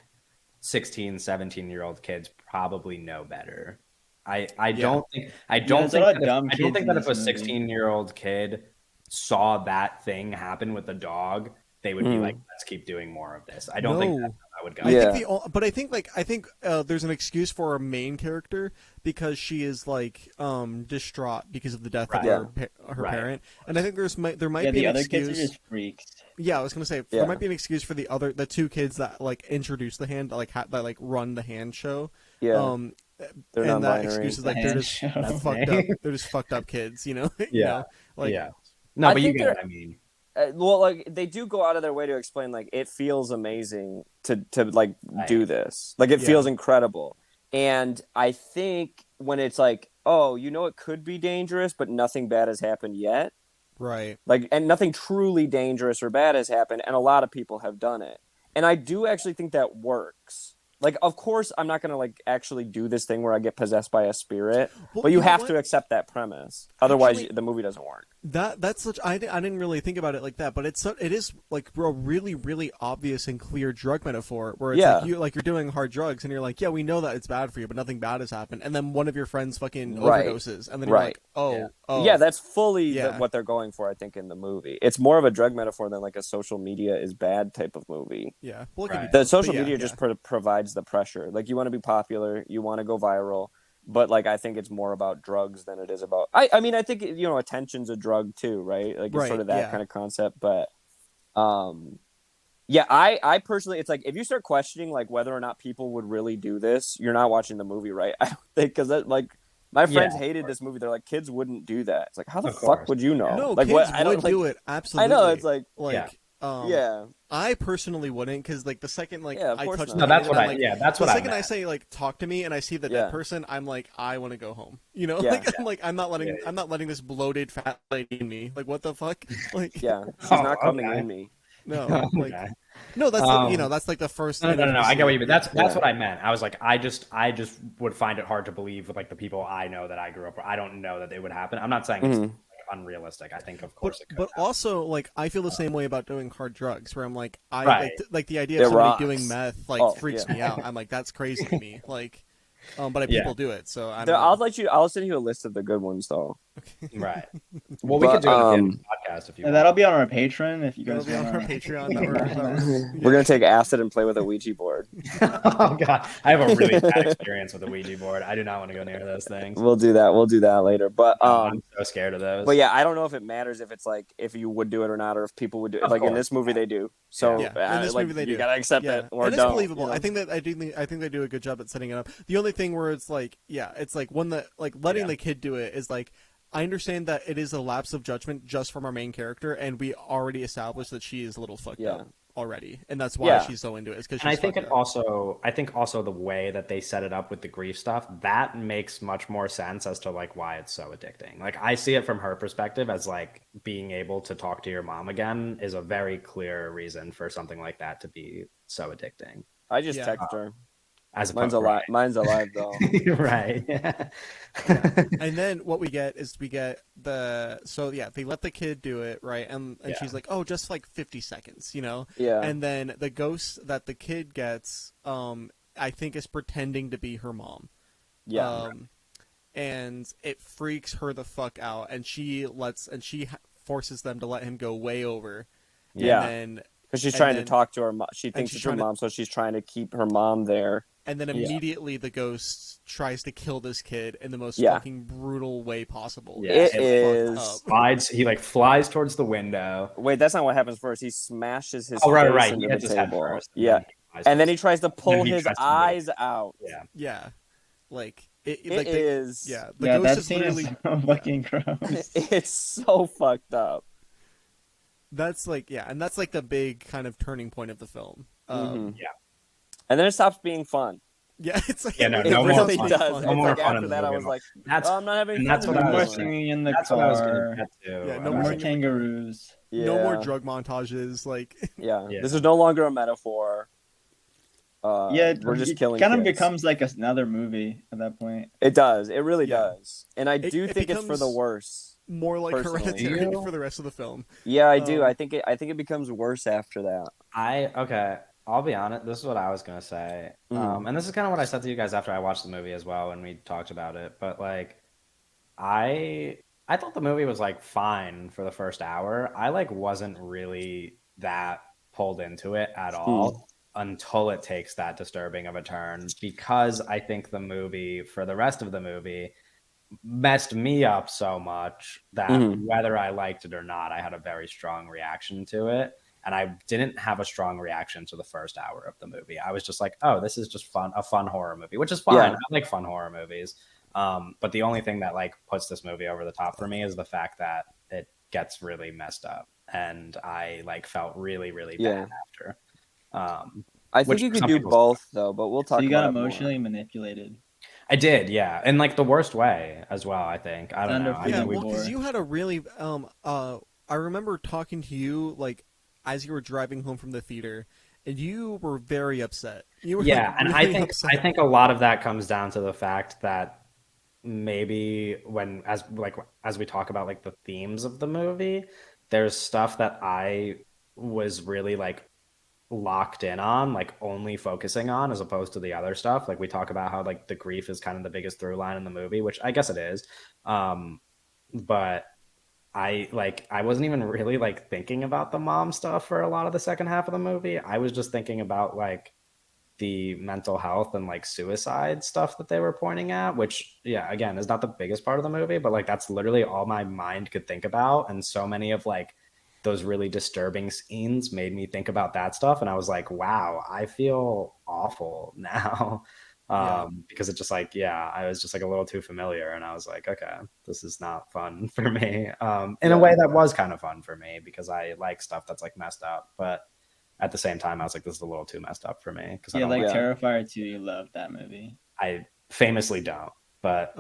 16, 17-year-old kids probably know better. I don't think there's a lot of dumb I don't kids think in that if a this movie. 16-year-old kid saw that thing happen with the dog, they would be Mhm. like, let's keep doing more of this. I don't think No. that's how I would go. I Yeah. think but I think there's an excuse for our main character because she is like distraught because of the death Right. of Yeah. her Right. parent, and I think there might Yeah, be the an other excuse. kids are just freaks. Yeah, I was gonna say Yeah. there might be an excuse for the two kids that like introduce the hand, that like run the hand show. Yeah, Um, they're and that non-binary. excuse is The like they're hand just show. fucked up. They're just fucked up kids, you know. You Yeah. know? Like yeah. No, I but you think get they're- what I mean. Well, like they do go out of their way to explain, like it feels amazing to like Right. do this. Like it Yeah. feels incredible. And I think when it's like, oh, you know, it could be dangerous, but nothing bad has happened yet. right. Like, and nothing truly dangerous or bad has happened, and a lot of people have done it. And I do actually think that works. Like, of course, I'm not gonna like actually do this thing where I get possessed by a spirit, Well, but you know have what? to accept that premise. Otherwise, Actually- the movie doesn't work. That's such I didn't really think about it like that, but it is like a really really obvious and clear drug metaphor where it's Yeah. like you're doing hard drugs and you're like, yeah, we know that it's bad for you, but nothing bad has happened, and then one of your friends fucking Right. overdoses, and then you're Right. like, oh, Yeah. oh, Yeah, that's fully Yeah. what they're going for, I think, in the movie. It's more of a drug metaphor than like a social media is bad type of movie. yeah. Well, it could be Right. The both, social but yeah, media yeah. just provides the pressure. Like, you want to be popular, you want to go viral, but like I think it's more about drugs than it is about. I mean, I think attention's a drug too, right? Like it's Right, sort of that yeah. kind of concept. But yeah, I personally, it's like if you start questioning like whether or not people would really do this, you're not watching the movie right. I don't think because like my friends Yeah, hated this movie. They're like, kids wouldn't do that. It's like, how the Of fuck course. would you know? No, like kids what? I don't would like. do it I absolutely. know it's like yeah. I personally wouldn't because like the second like Yeah, of I course touch not. the No, that's hand, what I'm I. like, Yeah, that's the what I second I meant. say like talk to me and I see the Yeah. dead person, I'm like I want to go home. You know, Yeah. like I'm like I'm not letting Yeah, yeah. I'm not letting this bloated fat lady in me. Like what the fuck? Like Yeah, she's Oh, not coming okay. in me. no, like Okay. no. That's Um, that's like the first. No, I get what you mean. That's Yeah. what I meant. I was like, I just would find it hard to believe with like the people I know that I grew up with. I don't know that it would happen. I'm not saying it's Mhm. like, unrealistic. I think of course it could. But also, like, I feel the same way about doing hard drugs, where I'm like, Right. like the idea It of somebody rocks. doing meth, like, Oh, freaks yeah. me out. I'm like, that's crazy to me. Like, but Yeah. people do it, so I There, don't know. I'll send you a list of the good ones though. Right. Well, we But, could do it at the end of the podcast if you And want. that'll be on our Patreon if you That'll guys be on want our Patreon. That we're We're gonna take acid and play with a Ouija board. Oh god, I have a really bad experience with the Ouija board. I do not want to go near those things. We'll do that. We'll do that later. But I'm so scared of those. but yeah, I don't know if it matters if it's like if you would do it or not, or if people would do it. Of Like in course. this movie, they do. So Yeah, in this like, movie they you do. gotta accept Yeah, it or and it's don't. believable. you know? I think they do a good job at setting it up. The only thing where it's like, yeah, it's like one that like letting Yeah. the kid do it is like. I understand that it is a lapse of judgment just from our main character, and we already established that she is a little fucked Yeah. up already, and that's why Yeah. she's so into it. It's because and I she's think fucked it up. I think also the way that they set it up with the grief stuff, that makes much more sense as to like why it's so addicting. Like I see it from her perspective as like being able to talk to your mom again is a very clear reason for something like that to be so addicting. I just Yeah. text her. As Mine's opposed, alive. Mine's alive though. right. Yeah. And then what we get is they let the kid do it, right? And Yeah. she's like, oh, just like 50 seconds, you know? Yeah. And then the ghost that the kid gets, I think is pretending to be her mom. Yeah. And it freaks her the fuck out, and she forces them to let him go way over. Yeah. And then Because she's and trying then- to talk to her mom. She and thinks she's it's her trying to- mom, so she's trying to keep her mom there. And then Yeah. immediately the ghost tries to kill this kid in the most Yeah. fucking brutal way possible. Yeah, It's it fucked is- up. Slides. He like flies towards the window. Wait, that's not what happens first. He smashes his Oh, right, face right. He into hits the his head table. first. Yeah. And then he tries to pull he his tries to eyes out. Yeah. Yeah, like it It like is. yeah. The Yeah, ghost that is scene literally is so fucking gross. It's so fucked up. that's like and that's like the big kind of turning point of the film. Mhm. yeah. And then it stops being fun. Yeah, it's like Yeah, no, It no more really fun. does. No It's more like fun in after the that, I movie. was like, That's oh, I'm not having and fun. that's what No I more was anymore. singing in the that's what I was gonna car. get to. Yeah, I no was more more like, kangaroos. Yeah. no more drug montages. Like Yeah. Yeah. This is no longer a metaphor. Yeah, we're just it killing kind of kids. becomes like another movie at that point. It does. It really Yeah. does. And I do it think it's for the becomes- worse. more like Personally. Hereditary You- for the rest of the film. Yeah, I do. Um, I think it becomes worse after that. Okay. I'll be honest. This is what I was gonna say, and this is kind of what I said to you guys after I watched the movie as well, when we talked about it. But like, I thought the movie was like fine for the first hour. I like wasn't really that pulled into it at all until it takes that disturbing of a turn, because I think the movie, for the rest of the movie, messed me up so much that Mhm. whether I liked it or not, I had a very strong reaction to it. And I didn't have a strong reaction to the first hour of the movie. I was just like, oh, this is just a fun horror movie, which is fine. Yeah. I like fun horror movies. But the only thing that like puts this movie over the top for me is the fact that it gets really messed up. And I like felt really, really Yeah. bad after. I think Which you could some do people- both though, but we'll talk So you got about it more. emotionally manipulated. I did, yeah. In like the worst way as well, I think. I don't know. I Yeah, Yeah, think we well, because before. you had a really I remember talking to you like as you were driving home from the theater, and you were very upset. You were yeah, like, and really I upset. think a lot of that comes down to the fact that maybe as we talk about like the themes of the movie, there's stuff that I was really like locked in on, like only focusing on, as opposed to the other stuff. Like we talk about how like the grief is kind of the biggest through line in the movie, which I guess it is. But I wasn't even really like thinking about the mom stuff for a lot of the second half of the movie. I was just thinking about like the mental health and like suicide stuff that they were pointing at, which yeah, again, is not the biggest part of the movie, but like that's literally all my mind could think about. And so many of like those really disturbing scenes made me think about that stuff. And I was like, wow, I feel awful now. Yeah. Because it just like, yeah, I was just like a little too familiar, and I was like, okay, this is not fun for me. In a way that was kind of fun for me because I like stuff that's like messed up, but at the same time, I was like, this is a little too messed up for me because Yeah, like Yeah. Terrifier 2, you loved that movie. I famously don't, but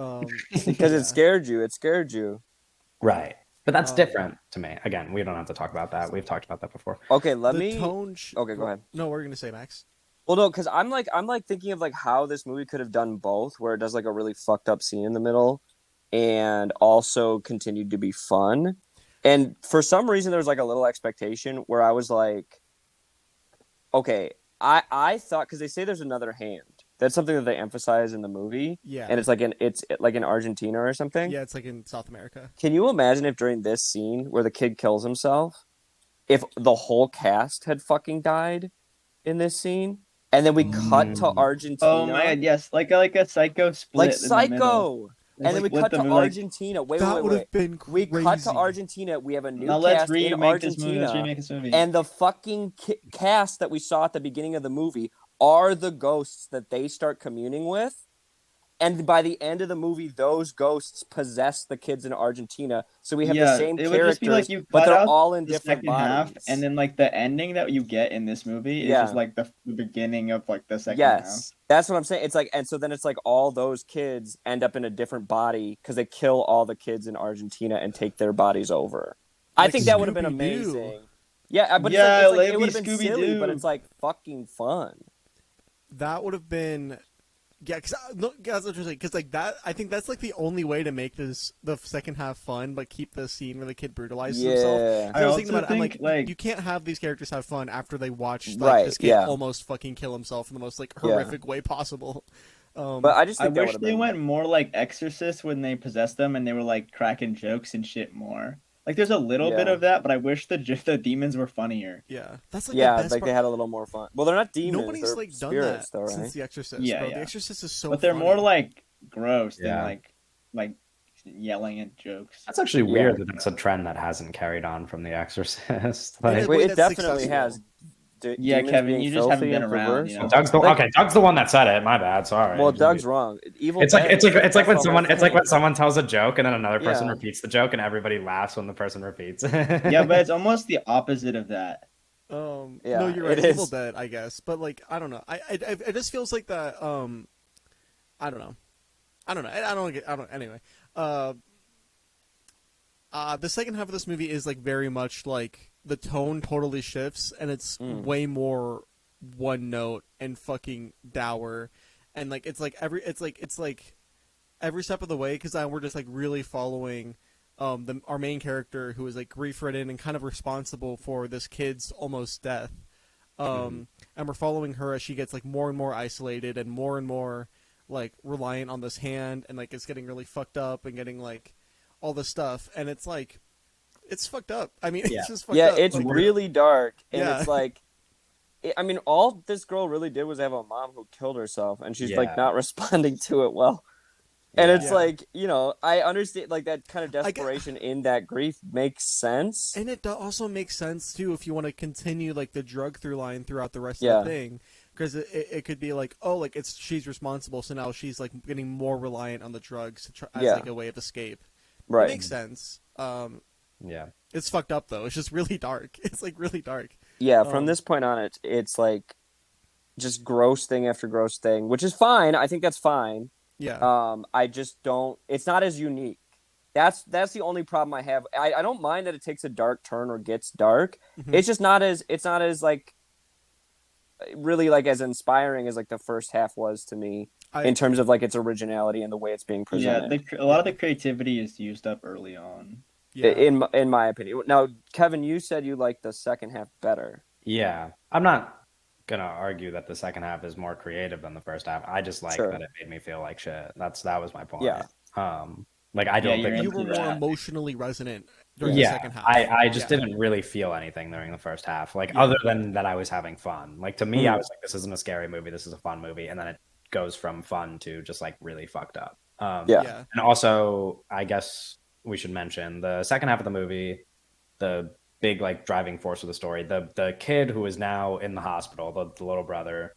Because yeah. it scared you. It scared you. right. But that's Um, different to me. Again, we don't have to talk about that. We've talked about that before. Okay, let the me. tone. Okay, go ahead. No, what were you gonna say, Max? Well, no, because I'm like thinking of like how this movie could have done both, where it does like a really fucked up scene in the middle, and also continued to be fun. And for some reason, there was like a little expectation where I was like, okay, I thought, because they say there's another hand. That's something that they emphasize in the movie, Yeah, and it's like in Argentina or something. yeah, it's like in South America. Can you imagine if during this scene where the kid kills himself, if the whole cast had fucking died in this scene, and then we cut to Argentina? Oh my god, yes, like a Psycho split. like in the middle. Psycho, and then we Split cut the to movie, like, Argentina. Wait, That wait, would wait, have been We crazy. cut to Argentina. We have a new Now let's cast in remake this movie. Argentina, Let's remake this movie. and the fucking cast that we saw at the beginning of the movie are the ghosts that they start communing with. And by the end of the movie, those ghosts possess the kids in Argentina. So we have the same it would characters, just be like you but cut they're out all in the different second half, bodies. and then like the ending that you get in this movie is Yeah. just like the beginning of like the second Yes, that's what I'm saying. It's like, and so then it's like all those kids end up in a different body because they kill all the kids in Argentina and take their bodies over. I Like think that would have been Scooby-Doo. amazing. Yeah, but Yeah, it's like, let it it would have be been silly, but Scooby-Doo. it's like fucking fun. that would have been. Yeah, because that's interesting. Because like that, I think that's like the only way to make the second half fun, but keep the scene where the kid brutalizes himself. Yeah. I was thinking also about it. I'm think, like, like- you can't have these characters have fun after they watch like Right, this kid yeah. almost fucking kill himself in the most like Yeah. horrific way possible. But I just I think that wish would have they been. went more like Exorcist when they possessed them and they were like cracking jokes and shit more. Like there's a little bit Yeah. of that, but I wish the demons were funnier. Yeah, that's like Yeah, the best like part. they had a little more fun. Well, they're not demons. Nobody's they're like done spirits, that though, right? since The Exorcist. Yeah, bro. yeah. The Exorcist is so. But they're funny. more like gross than Yeah. like yelling at jokes. That's actually Yeah. weird that that's a trend that hasn't carried on from The Exorcist. And Like, it- Wait, way it that's definitely successful. has. Yeah, Demons Kevin, being you just haven't filthy been and around, perverse. you know? Doug's the okay. Doug's the one that said it. My bad. Sorry. Well, Doug's wrong. Evil. It's like Dead it's like is- it's like when that's the someone whole it's like thing. when someone tells a joke and then another person Yeah. repeats the joke and everybody laughs when the person repeats. Yeah, but it's almost the opposite of that. No, Yeah, you're right. it Evil is. Dead, I guess, but like I don't know. It just feels like that. I don't know. I don't. Anyway, the second half of this movie is like very much like the tone totally shifts, and it's way more one note and fucking dour, and like it's like every step of the way because we're just like really following. Our main character who is like grief-ridden and kind of responsible for this kid's almost death, and we're following her as she gets like more and more isolated and more like reliant on this hand, and like it's getting really fucked up and getting like all this stuff, and it's like it's fucked up. I mean, Yeah. it's just fucked Yeah, up. it's Like, really dark, and Yeah. it's like, I mean, all this girl really did was have a mom who killed herself, and she's like Yeah. not responding to it well. And it's Yeah. like, I understand like that kind of I get- desperation in that grief makes sense. And it also makes sense too if you want to continue like the drug through line throughout the rest Yeah. of the thing, because it could be like, oh, like she's responsible, so now she's like getting more reliant on the drugs to try, as Yeah. like a way of escape. Right. It makes sense. Yeah. It's fucked up though. It's just really dark. It's like really dark. Yeah, from Um, this point on, it's like just gross thing after gross thing, which is fine. I think that's fine. Yeah. I just don't. It's not as unique. That's the only problem I have. I don't mind that it takes a dark turn or gets dark. Mhm. It's just not as. It's not as like really like as inspiring as like the first half was to me in terms of like its originality and the way it's being Yeah, presented. a lot of the creativity is used up early on. Yeah. In my opinion. Now, Kevin, you said you liked the second half better. Yeah. I'm not gonna argue that the second half is more creative than the first half. I just like Sure. that it made me feel like shit. That was my point. Yeah. Like I don't Yeah, think you're you into were more that. emotionally resonant during yeah, the second half. I just Yeah. didn't really feel anything during the first half. Like Yeah. other than that I was having fun. Like to me, I Mm. was like, this isn't a scary movie, this is a fun movie, and then it goes from fun to just like really fucked up. Yeah. Yeah. And also, I guess we should mention the second half of the movie, the big like driving force of the story. The kid who is now in the hospital, the little brother,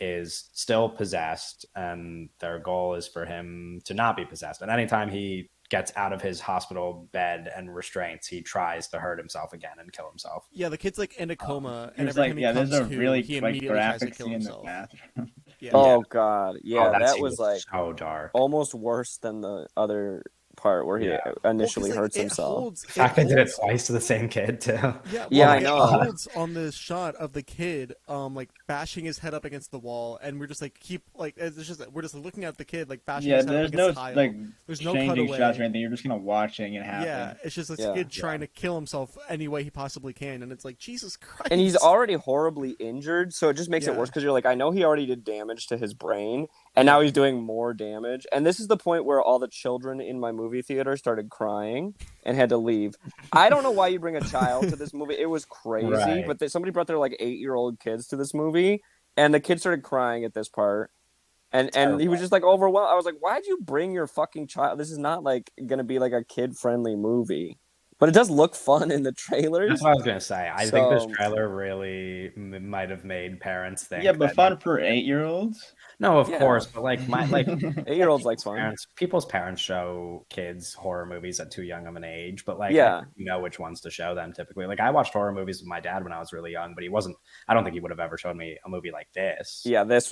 is still possessed, and their goal is for him to not be possessed. And anytime he gets out of his hospital bed and restraints, he tries to hurt himself again and kill himself. Yeah, the kid's like in a coma, and There's every like time he yeah, comes there's a to, really he like immediately tries to graphic kill scene in the himself. bathroom. Yeah. Oh God, yeah, Oh, that scene was like so dark. almost worse than the other part where he Yeah. initially Well, 'cause, like, hurts it himself. holds- The fact they did it holds- twice to the same kid too. Yeah, Yeah, well, I it know. holds on this shot of the kid, like bashing his head up against the wall, and we're just like it's just we're just looking at the kid like bashing Yeah, his head there's up no against tile. like There's no changing cutaway. shots or anything. You're just kind of watching it happen. Yeah, it's just this Yeah. kid trying to kill himself any way he possibly can, and it's like Jesus Christ. And he's already horribly injured, so it just makes it Yeah. worse because you're like, I know he already did damage to his brain, and now he's doing more damage. And this is the point where all the children in my movie theater started crying and had to leave. I don't know why you bring a child to this movie. It was crazy, Right. but somebody brought their like 8-year-old kids to this movie, and the kid started crying at this part. And he was just like overwhelmed. I was like, why'd you bring your fucking child? This is not like gonna be like a kid friendly movie. But it does look fun in the trailers. That's what I was gonna say. I think this So- trailer really might have made parents think. Yeah, but that- fun for 8-year-olds. No, of Yeah. course, but like my like 8-year-olds like fun. people's parents show kids horror movies at too young of an age, but like Yeah. you know which ones to show them typically. Like I watched horror movies with my dad when I was really young, but he wasn't. I don't think he would have ever shown me a movie like this. Yeah, this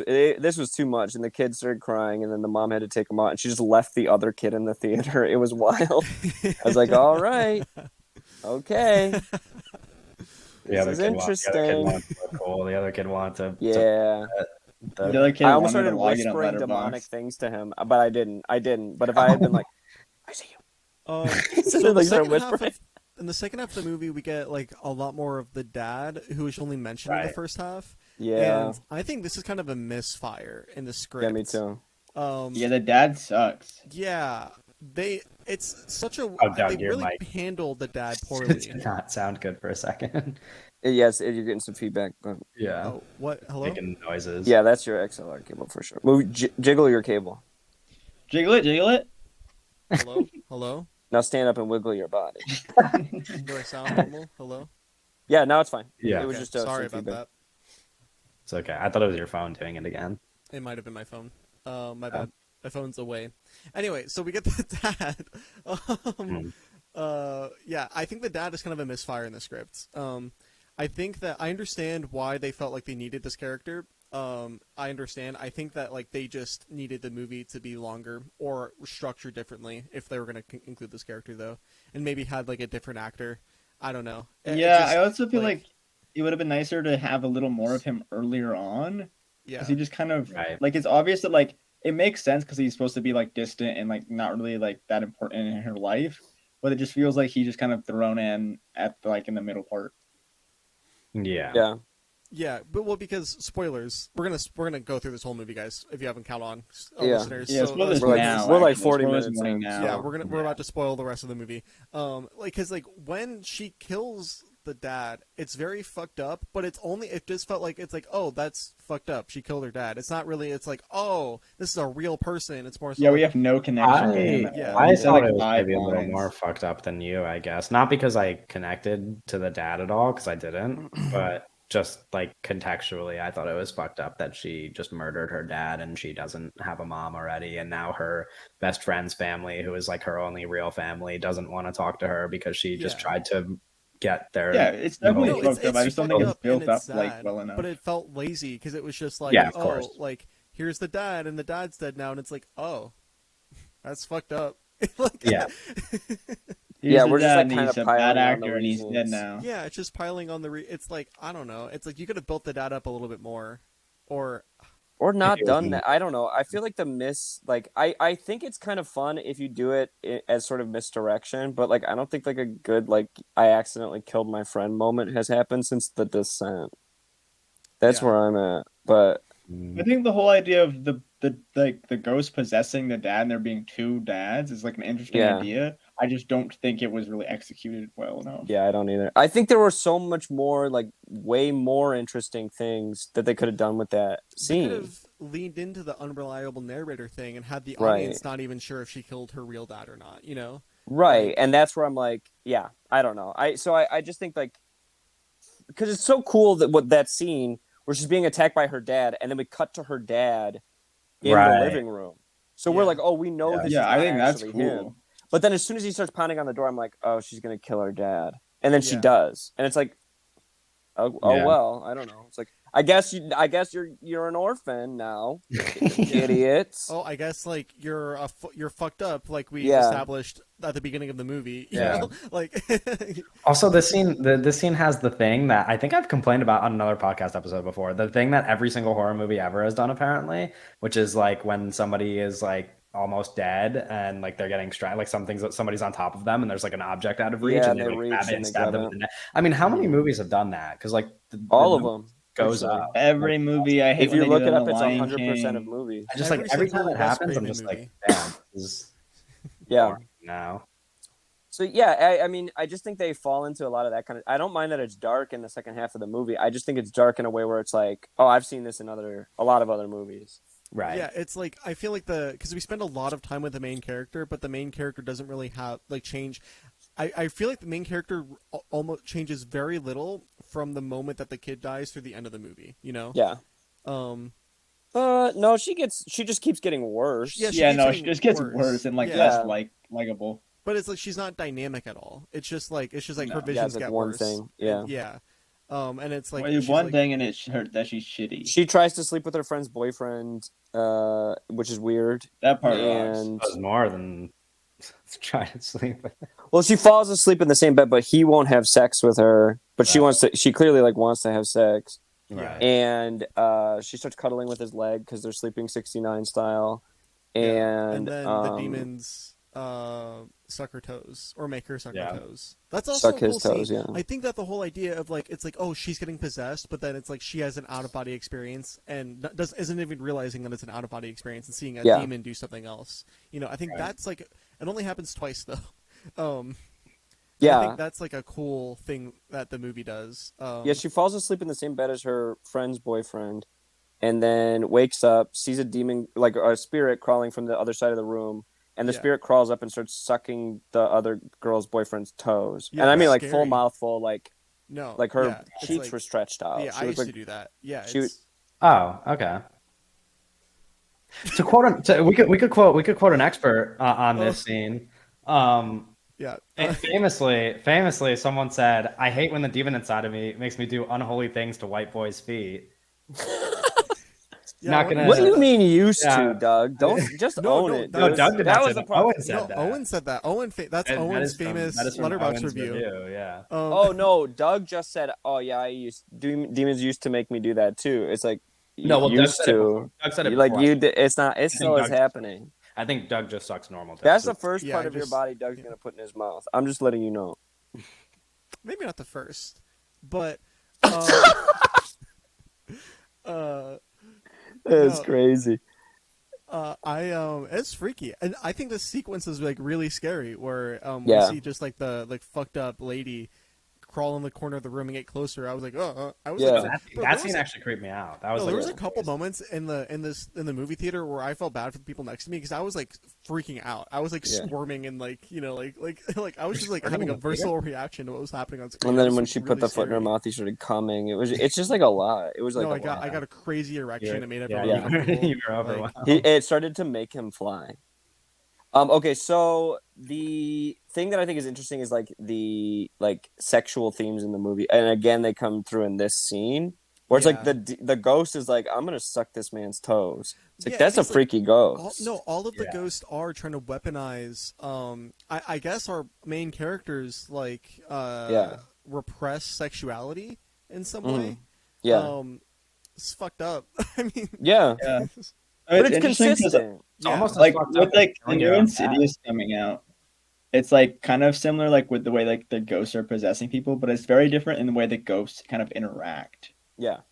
was too much, and the kid started crying, and then the mom had to take him out, and she just left the other kid in the theater. It was wild. I was like, all right, okay, The other this is kid wanted interesting. to look cool. The other kid wanted to Yeah, The other kid I almost wanted started to log in on whispering demonic Letterboxd. things to him, but I didn't. But if I had been like, I see you. So Then, the like, start second half whispering. in the second half of the movie, we get like a lot more of the dad, who was only mentioned in the Right. first half. Yeah. And I think this is kind of a misfire in the script. Yeah, me too. Yeah, the dad sucks. Yeah, it's such a Oh, Doug, they your really mic. handled the dad It poorly. did not sound good for a second. Yes, you're getting some feedback, but Yeah. Oh, what? Hello? Making noises. yeah, that's your XLR cable for sure. Move, jiggle your cable. Jiggle it, jiggle it. Hello? Hello? Now stand up and wiggle your body. Do I sound normal? Hello? Yeah, now it's fine. Yeah. It was Okay, just sorry some about feedback. that. It's okay. I thought it was your phone doing it again. It might have been my phone. My bad. My phone's away. Anyway, so we get the dad. Yeah, I think the dad is kind of a misfire in the script. I think that I understand why they felt like they needed this character. I understand. I think that like they just needed the movie to be longer or structured differently if they were going to include this character though, and maybe had like a different actor. I don't know. Yeah, I also feel like it would have been nicer to have a little more of him earlier on. yeah, Because he just kind of Right. like it's obvious that like it makes sense because he's supposed to be like distant and like not really like that important in her life, but it just feels like he just kind of thrown in at like in the middle part. Yeah. Yeah. yeah, but well, because spoilers, we're gonna go through this whole movie, guys. If you haven't caught on, Yeah. listeners. Yeah, So, spoilers we're like- now. we're like actually. 40 Spoilers minutes warning in, now. yeah, so- we're about to spoil the rest of the movie. Like, cause like when she kills the dad, it's very fucked up. But it just felt like it's like, oh, that's fucked up. She killed her dad. It's not really. It's like, oh, this is a real person. It's more. So Yeah, we like, have no connection to him. At Yeah. all. I He said, thought like, it was 5 maybe a little lines. more fucked up than you, I guess. Not because I connected to the dad at all, because I didn't, but just like contextually, I thought it was fucked up that she just murdered her dad and she doesn't have a mom already. And now her best friend's family, who is like her only real family, doesn't want to talk to her because she just Yeah. tried to get their. Yeah, it's No, definitely no, fucked up. I just don't think fucked it's up and built up it's like sad, well enough. But it felt lazy because it was just like, Yeah, of oh, course. like here's the dad and the dad's dead now, and it's like, oh, that's fucked up. Like, Yeah. He's Yeah, the we're just, dad like, and kinda he's a piling bad on the actor and he's dead reasons. now. yeah, it's just piling on the. It's like I don't know. It's like you could have built the dad up a little bit more, or Or not It done was- that. I don't know. I feel like I think it's kind of fun if you do it as sort of misdirection, but like I don't think like a good like I accidentally killed my friend moment has happened since The Descent. That's Yeah. where I'm at. But I think the whole idea of the ghost possessing the dad and there being 2 dads is like an interesting Yeah. idea. I just don't think it was really executed well enough. yeah, I don't either. I think there were so much more like way more interesting things that they could have done with that they could scene. have leaned into the unreliable narrator thing and had the Right. audience not even sure if she killed her real dad or not. You know? Right. And that's where I'm like, yeah, I don't know. I just think like because it's so cool that what that scene where she's being attacked by her dad, and then we cut to her dad in Right. the living room. So we're Yeah. like, oh, we know this. Yeah, is I not think that's actually cool. him. But then as soon as he starts pounding on the door, I'm like, oh, she's gonna kill her dad, and then she Yeah. does, and it's like, oh Yeah. well, I don't know. It's like I guess you're an orphan now, idiots. Oh, I guess like you're fucked up, like we Yeah. established at the beginning of the movie. You Yeah. know? Like. Also, this scene has the thing that I think I've complained about on another podcast episode before. The thing that every single horror movie ever has done, apparently, which is like when somebody is like almost dead and like they're getting like somebody's on top of them and there's like an object out of reach Yeah, and and they like, reach grab it and and they stab grab them it. with the net. I mean, how many movies have done that? Because like All of them goes actually. up. Every movie I hate If when you they look do it that up, in The it's Lion 100% of King. movies. I just Every like every single time it Wes happens, I'm Craven just movie. like, damn, this is Yeah. boring now. So yeah, I mean, I just think they fall into a lot of that kind of. I don't mind that it's dark in the second half of the movie. I just think it's dark in a way where it's like, oh, I've seen this in a lot of other movies. Right. Yeah, it's like I feel like because we spend a lot of time with the main character, but the main character doesn't really have like change. I feel like the main character almost changes very little from the moment that the kid dies through the end of the movie. You know? Yeah. Um. No, she just keeps getting worse. Yeah, Yeah, keeps no, getting she just gets worse. worse and like Yeah. less likable. But it's like she's not dynamic at all. It's just like her No. visions Yeah, it's like get one worse. thing. Yeah. Yeah. And it's like Well, she's one like- thing and it's her that she's shitty. She tries to sleep with her friend's boyfriend, which is weird. That part rocks. And That was more than trying to sleep with. well, she falls asleep in the same bed, but he won't have sex with her. But she Right. wants to. She clearly like wants to have sex. Right. and she starts cuddling with his leg because they're sleeping 69 style, and then the demons suck her toes or make her suck Yeah. her toes. That's also suck a cool his toes. scene. Yeah, I think that the whole idea of like it's like, oh, she's getting possessed, but then it's like she has an out of body experience and isn't even realizing that it's an out of body experience and seeing a Yeah. demon do something else. You know, I think Right. that's like it only happens twice though. I yeah. think that's like a cool thing that the movie does. Yeah, she falls asleep in the same bed as her friend's boyfriend, and then wakes up, sees a demon, like a spirit, crawling from the other side of the room, and the Yeah. spirit crawls up and starts sucking the other girl's boyfriend's toes. Yeah, And I mean, it's like full scary. mouthful, like No, her yeah, it's cheeks like- were stretched out. Yeah, She I was used to like, do that. Yeah, she- it's, Oh, okay. To quote, we could quote an expert on this scene. yeah. Famously, someone said, "I hate when the demon inside of me makes me do unholy things to white boys' feet." Yeah, Not gonna- what do you mean used Yeah. to, Doug? Don't just No, own no, it. no, dude. Doug did that not was say the that. problem. Owen said No, that. Owen said that. That's That Owen's is from- famous that is from Letterboxd Owen's review. Yeah. Oh no, Doug just said, "Oh yeah, demons used to make me do that too." It's like No, well, Doug used said it to. before. Doug said it Like before. you, it's not. It still Doug is just- happening. I think Doug just sucks normal. That's toes. the first Yeah, part I of your just- body Doug's yeah. gonna put in his mouth. I'm just letting you know. Maybe not the first, but It's No. crazy. it's freaky, and I think the sequence is like really scary, where Yeah. we see just like the fucked up lady crawl in the corner of the room and get closer. I was like, I was Yeah. like, That, bro, that there scene was a- actually creeped me out. That was No, like there was a couple moments in the movie theater where I felt bad for the people next to me because I was like freaking out. I was like Yeah. squirming and like like I was just like Squirming having a in the theater? visceral reaction to what was happening on screen. And It then was, when like, she put really the foot in her scary. mouth, he started coming. It's just like a lot. It was like No, a I got lot. a crazy erection. It made everyone yeah, uncomfortable. you were Like, overwhelmed. It started to make him fly. Okay, so the thing that I think is interesting is like the sexual themes in the movie, and again they come through in this scene where it's like Yeah. the ghost is like, I'm gonna suck this man's toes. It's like Yeah, that's a it's like- freaky ghost. all of the Yeah. ghosts are trying to weaponize. I guess our main characters like Yeah. repress sexuality in some Mhm. way. Yeah, It's fucked up. I mean, yeah, Yeah. but it's interesting 'cause, consistent. It's yeah. almost as like fucked with up like as the throwing new your own Insidious coming out, it's like kind of similar like with the way like the ghosts are possessing people, but it's very different in the way the ghosts kind of interact. Yeah,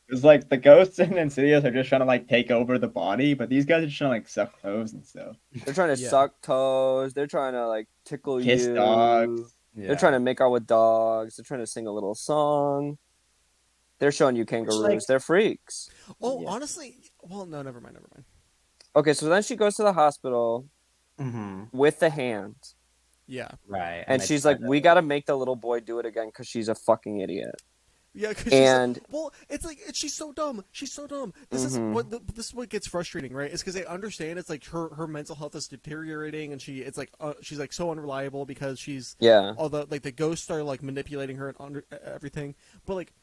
It's like the ghosts in Insidious are just trying to like take over the body, but these guys are just trying to like suck toes and stuff. they're trying to Yeah. suck toes. They're trying to like tickle Kiss you. dogs. Yeah. They're trying to make out with dogs. They're trying to sing a little song. They're showing you kangaroos. like- They're freaks. oh, Yeah. honestly, well, no, never mind. Okay, so then she goes to the hospital Mhm. with the hand, Yeah, Right. and they she's tried like, to- "We got to make the little boy do it again because she's a fucking idiot." yeah. 'Cause And well, it's like she's so dumb. She's so dumb. This is Mhm. this is what gets frustrating, right? It's because they understand it's like her mental health is deteriorating, and she's like so unreliable because she's yeah, all the ghosts are like manipulating her and everything. But like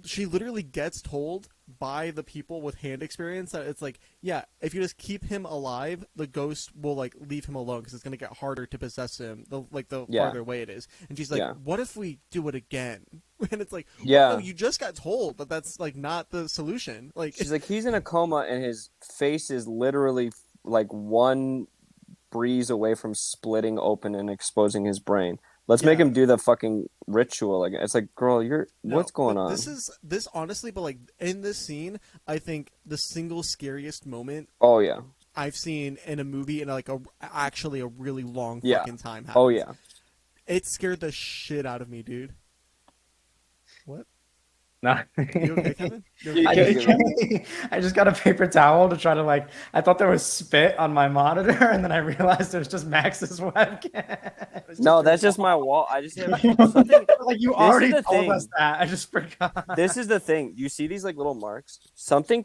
she literally gets told by the people with hand experience that it's like, yeah, if you just keep him alive, the ghost will like leave him alone because it's gonna get harder to possess him the Yeah. farther away it is. And she's like, Yeah. what if we do it again? And it's like, yeah. no, you just got told that that's like not the solution. Like, She's like, he's in a coma, and his face is literally like one breeze away from splitting open and exposing his brain. Let's make Yeah. him do the fucking ritual again. It's like, girl, no, what's going but on? This honestly, but like in this scene, I think the single scariest moment Oh yeah, I've seen in a movie in like actually a really long Yeah. fucking time. Happens. oh yeah. It scared the shit out of me, dude. What? No. You okay, Kevin? You You okay? okay? I just got a paper towel to try to like. I thought there was spit on my monitor, and then I realized it was just Max's webcam. It was No, just that's her just my wall. I just have wall. something. Like you This is already the told thing. us that. I just forgot. This is the thing. You see these like little marks. Something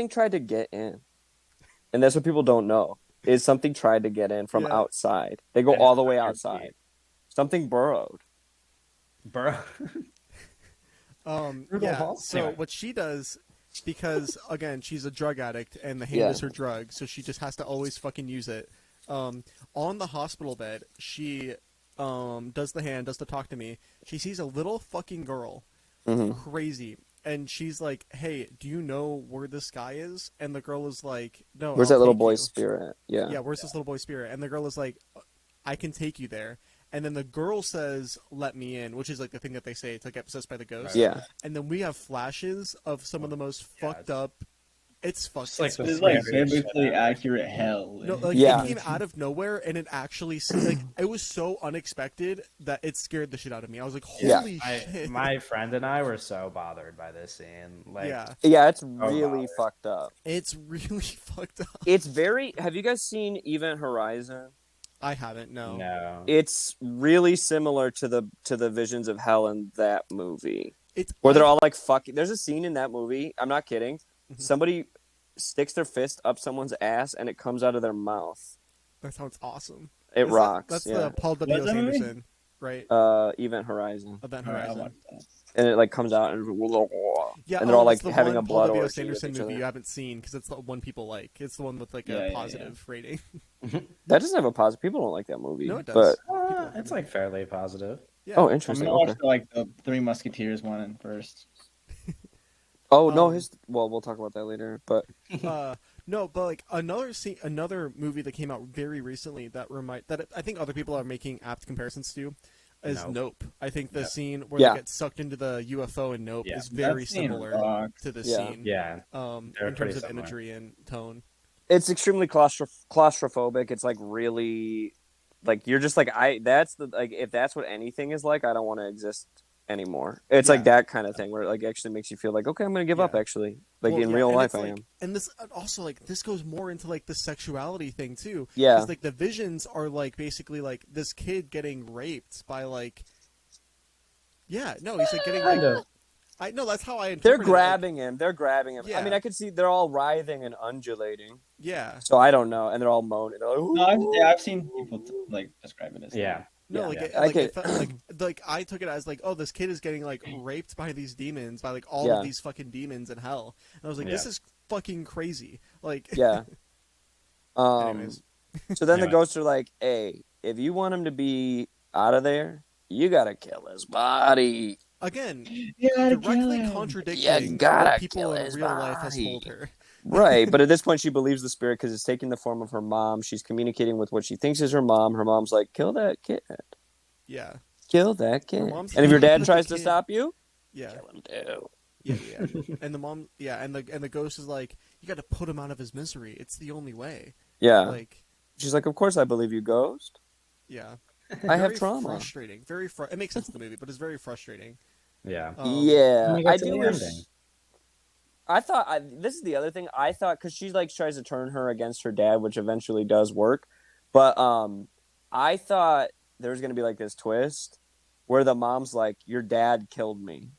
tried to get in, and that's what people don't know. Is something tried to get in from Yeah. outside. They go And all it's the way not your outside. feet. Something burrowed. Bro. Through the Yeah. walls? So Anyway. what she does, because again she's a drug addict and the hand Yeah. is her drug, so she just has to always fucking use it. On the hospital bed, she does the hand, does the talk to me. She sees a little fucking girl, hmm crazy, and she's like, "Hey, do you know where this guy is?" And the girl is like, "No, Where's I'll that little take boy's you." spirit? Yeah. Yeah, where's this little boy's spirit? And the girl is like, "I can take you there." And then the girl says, "Let me in," which is like the thing that they say to get possessed by the ghost. Yeah. And then we have flashes of some of the most fucked up. It's fucked. Just like It's the It's like scariest shit biblically ever. accurate hell. no, like Yeah. it came out of nowhere, and it actually like it was so unexpected that it scared the shit out of me. I was like, Yeah. "Holy shit!" My friend and I were so bothered by this scene. Like, Yeah, Yeah, it's really bothered. fucked up. it's really fucked up. It's very. Have you guys seen Event Horizon? I haven't. No. no. It's really similar to the visions of hell in that movie, It's where they're all like fucking. There's a scene in that movie. I'm not kidding. Mhm. Somebody sticks their fist up someone's ass and it comes out of their mouth. That sounds awesome. It Is that- rocks. That's yeah. the Paul W. What's S. that movie? Anderson, right? Event Horizon, Event All right, I'll Horizon. watch that. and it like comes out and Yeah, and they're all like it's the having one a blood Paul W. orgy S. with Anderson each movie other. you haven't seen because it's the one people like. It's the one with like Yeah, a yeah, positive rating. That doesn't have a positive. People don't like that movie. No, it does. But It's like fairly positive. Yeah. oh, I'm interesting. gonna watch Okay. like the Three Musketeers one first. Oh no, Um, his. Well, we'll talk about that later. But No, but like another movie that came out very recently that I think other people are making apt comparisons to is Nope. Nope. I think the Yeah. scene where Yeah. they get sucked into the UFO in Nope Yeah. is very That scene similar rocks. to this Yeah. scene. Yeah. They're In pretty terms of similar. imagery and tone. it's extremely claustrophobic. It's like really, like you're just like That's the like if that's what anything is like, I don't want to exist anymore. It's like Yeah. that kind of thing where it like actually makes you feel like okay, I'm gonna give up. Yeah. Actually, like Well, in yeah, real and life, it's, I like- am. And this also like this goes more into like the sexuality thing too. Yeah. Because like the visions are like basically like this kid getting raped by like. Yeah, no, he's like getting Kind like. of. I know that's how I interpret They're it, like- grabbing him. They're grabbing him. I Yeah. mean, I could see they're all writhing and undulating. Yeah. So I don't know, and they're all moaning. They're like, No, I've seen people like describe it as Yeah. No, Yeah. like, Yeah. it, I like, could- it felt, like I took it as like, oh, this kid is getting like raped by these demons, by like all Yeah. of these fucking demons in hell, and I was like, this Yeah. is fucking crazy. Like, yeah. anyways, So then the Anyway. ghosts are like, "Hey, if you want him to be out of there, you gotta kill his body." again, Yeah, directly contradicting You gotta what people kill in his real life has body. told her. Right, but at this point, she believes the spirit because it's taking the form of her mom. She's communicating with what she thinks is her mom. Her mom's like, "Kill that kid, Yeah, kill that kid." mom's And if your like, dad "Put the tries to kid-" stop you, yeah, kill him too. yeah. And the mom, yeah, and the ghost is like, you got to put him out of his misery. It's the only way. Yeah, Like, she's like, "Of course I believe you, ghost. yeah. I have Very trauma." Frustrating. It makes sense in the movie, but it's very frustrating. Yeah. Yeah, When we I get to do the wish. ending. I thought this is the other thing. I thought because she like tries to turn her against her dad, which eventually does work. But I thought there was gonna be like this twist where the mom's like, "Your dad killed me,"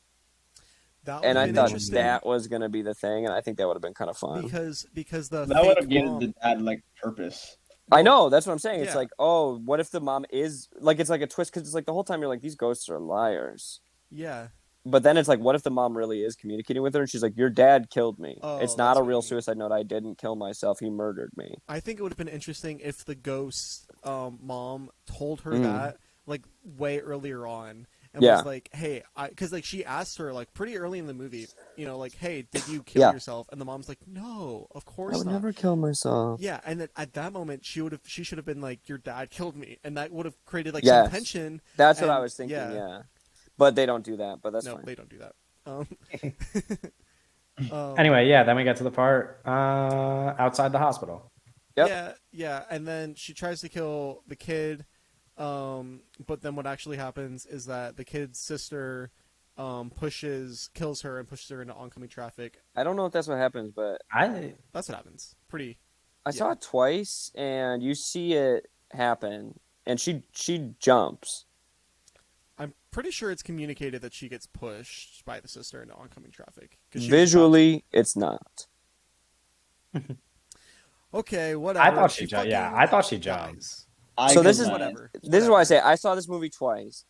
That and would've I been thought interesting that was gonna be the thing, and I think that would have been kind of fun. because the That would have fake given mom, the dad like purpose. I know that's what I'm saying. It's Yeah. like, oh, what if the mom is like? It's like a twist because it's like the whole time you're like, these ghosts are liars. yeah. But then it's like, what if the mom really is communicating with her and she's like, your dad killed me. Oh, It's that's not a what you real mean. suicide note. I didn't kill myself. He murdered me. I think it would have been interesting if the ghost mom told her Mm. that like way earlier on and Yeah. was like, "Hey," because like she asked her like pretty early in the movie, you know, like, "Hey, did you kill Yeah. yourself?" And the mom's like, "No, of I course would not." never kill myself. Yeah, and then at that moment, she should have been like, "Your dad killed me," and that would have created like Yes. some tension. That's what I And- was thinking. yeah. Yeah. But they don't do that. But that's No, fine. they don't do that. Um, Anyway, yeah. Then we get to the part outside the hospital. Yep. Yeah, and then she tries to kill the kid, but then what actually happens is that the kid's sister kills her and pushes her into oncoming traffic. I don't know if that's what happens, but That's what happens. Pretty. I saw it twice, and you see it happen, and she jumps. I'm pretty sure it's communicated that she gets pushed by the sister into oncoming traffic. 'Cause she was Visually, it's not. about- okay, whatever. I thought she jumped. Yeah, fucking I thought she jumped. dies. So this is Whatever. This is why I say I saw this movie twice,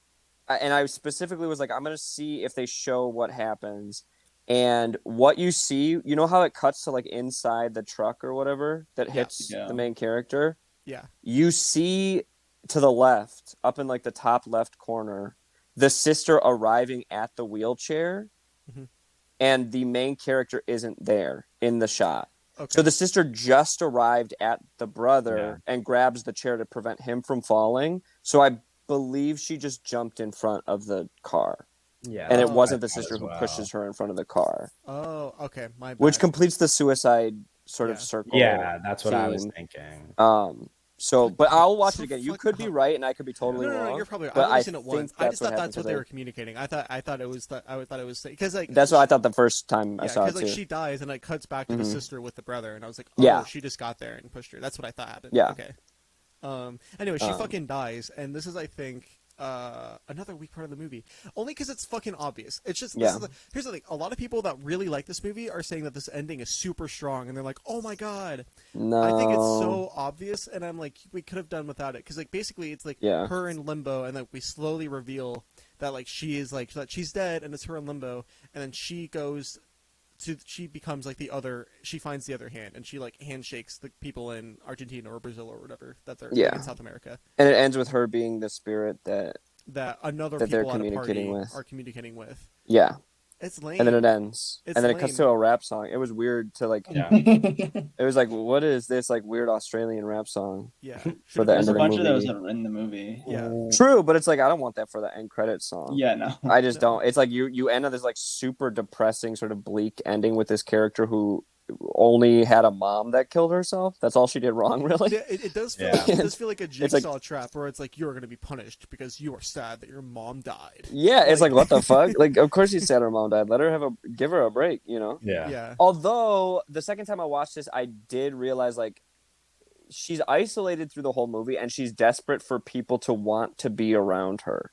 and I specifically was like, I'm gonna see if they show what happens, and what you see. You know how it cuts to like inside the truck or whatever that Yeah. hits Yeah. the main character. Yeah. You see to the left, up in like the top left corner, the sister arriving at the wheelchair, Mhm. and the main character isn't there in the shot. Okay. So the sister just arrived at the brother and grabs the chair to prevent him from falling. So I believe she just jumped in front of the car. Yeah, And it Oh, wasn't I the thought sister as who well. pushes her in front of the car, Oh, okay. My bad. which completes the suicide sort of Yeah. circle. Yeah, that's what I was theme. thinking. So, but I'll watch So it again. You fuck- could be right, and I could be totally no, wrong. you're probably right. but I've only I seen it think once. I just thought happened that's what 'cause they were communicating. I thought it was that. I thought it was because like That's what I thought the first time I Yeah, saw it because like too. she dies and it cuts back to the Mhm. sister with the brother, and I was like, oh, Yeah. she just got there and pushed her. That's what I thought happened. Yeah. Okay. Anyway, she Um, fucking dies, and this is, I think, another weak part of the movie. Only because it's fucking obvious. It's just Yeah. here's the thing. A lot of people that really like this movie are saying that this ending is super strong, and they're like, oh my god. No, I think it's so obvious, and I'm like, we could have done without it, because like basically it's like Yeah. her in limbo, and then we slowly reveal that like she is like that she's dead, and it's her in limbo, and then she becomes like the other. She finds the other hand, and she like handshakes the people in Argentina or Brazil or whatever that they're Yeah. like, in South America. and it ends with her being the spirit that. That another That they're people at a party communicating with. are communicating with. Yeah, It's lame. and then it ends, It's and then it cuts lame. to a rap song. It was weird to like. Yeah. It was like, what is this like weird Australian rap song? Yeah, For the There's end a of the bunch of those movie. in the movie. Yeah. True, but it's like I don't want that for the end credits song. Yeah, no. I just No. don't. It's like you end on this like super depressing, sort of bleak ending with this character who only had a mom that killed herself. That's all she did wrong, really. Yeah, it does feel Yeah. it does feel like a like- jigsaw trap where it's like you're going to be punished because you are sad that your mom died. Yeah, it's like what the fuck? Like, of course she's sad her mom died. Let her give her a break, you know. Yeah. Yeah. Although the second time I watched this, I did realize like she's isolated through the whole movie, and she's desperate for people to want to be around her.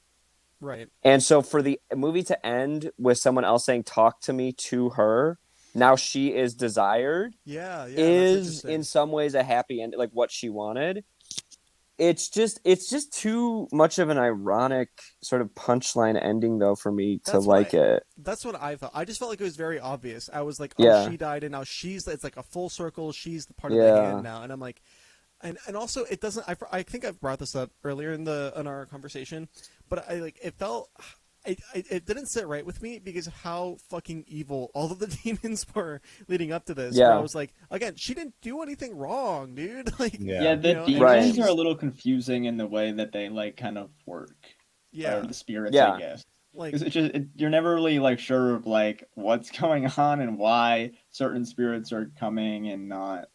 Right. And so for the movie to end with someone else saying "talk to me" to her, now she is desired. Yeah. Yeah. Is that's interesting. in some ways a happy end, like what she wanted. It's just too much of an ironic sort of punchline ending though for me to That's what like it. That's what I felt. I just felt like it was very obvious. I was like, oh, Yeah. she died, and now it's like a full circle. She's the part of the Yeah. hand now, and I'm like, and also it doesn't. I think I've brought this up earlier in our conversation, but I like it felt. It didn't sit right with me because of how fucking evil all of the demons were leading up to this. Yeah. Where I was like, again, she didn't do anything wrong, dude. Like, Yeah, the You know, demons Right. are a little confusing in the way that they like kind of work. yeah, Or the spirits, Yeah. I guess. like 'Cause you're never really like sure of like what's going on and why certain spirits are coming and not.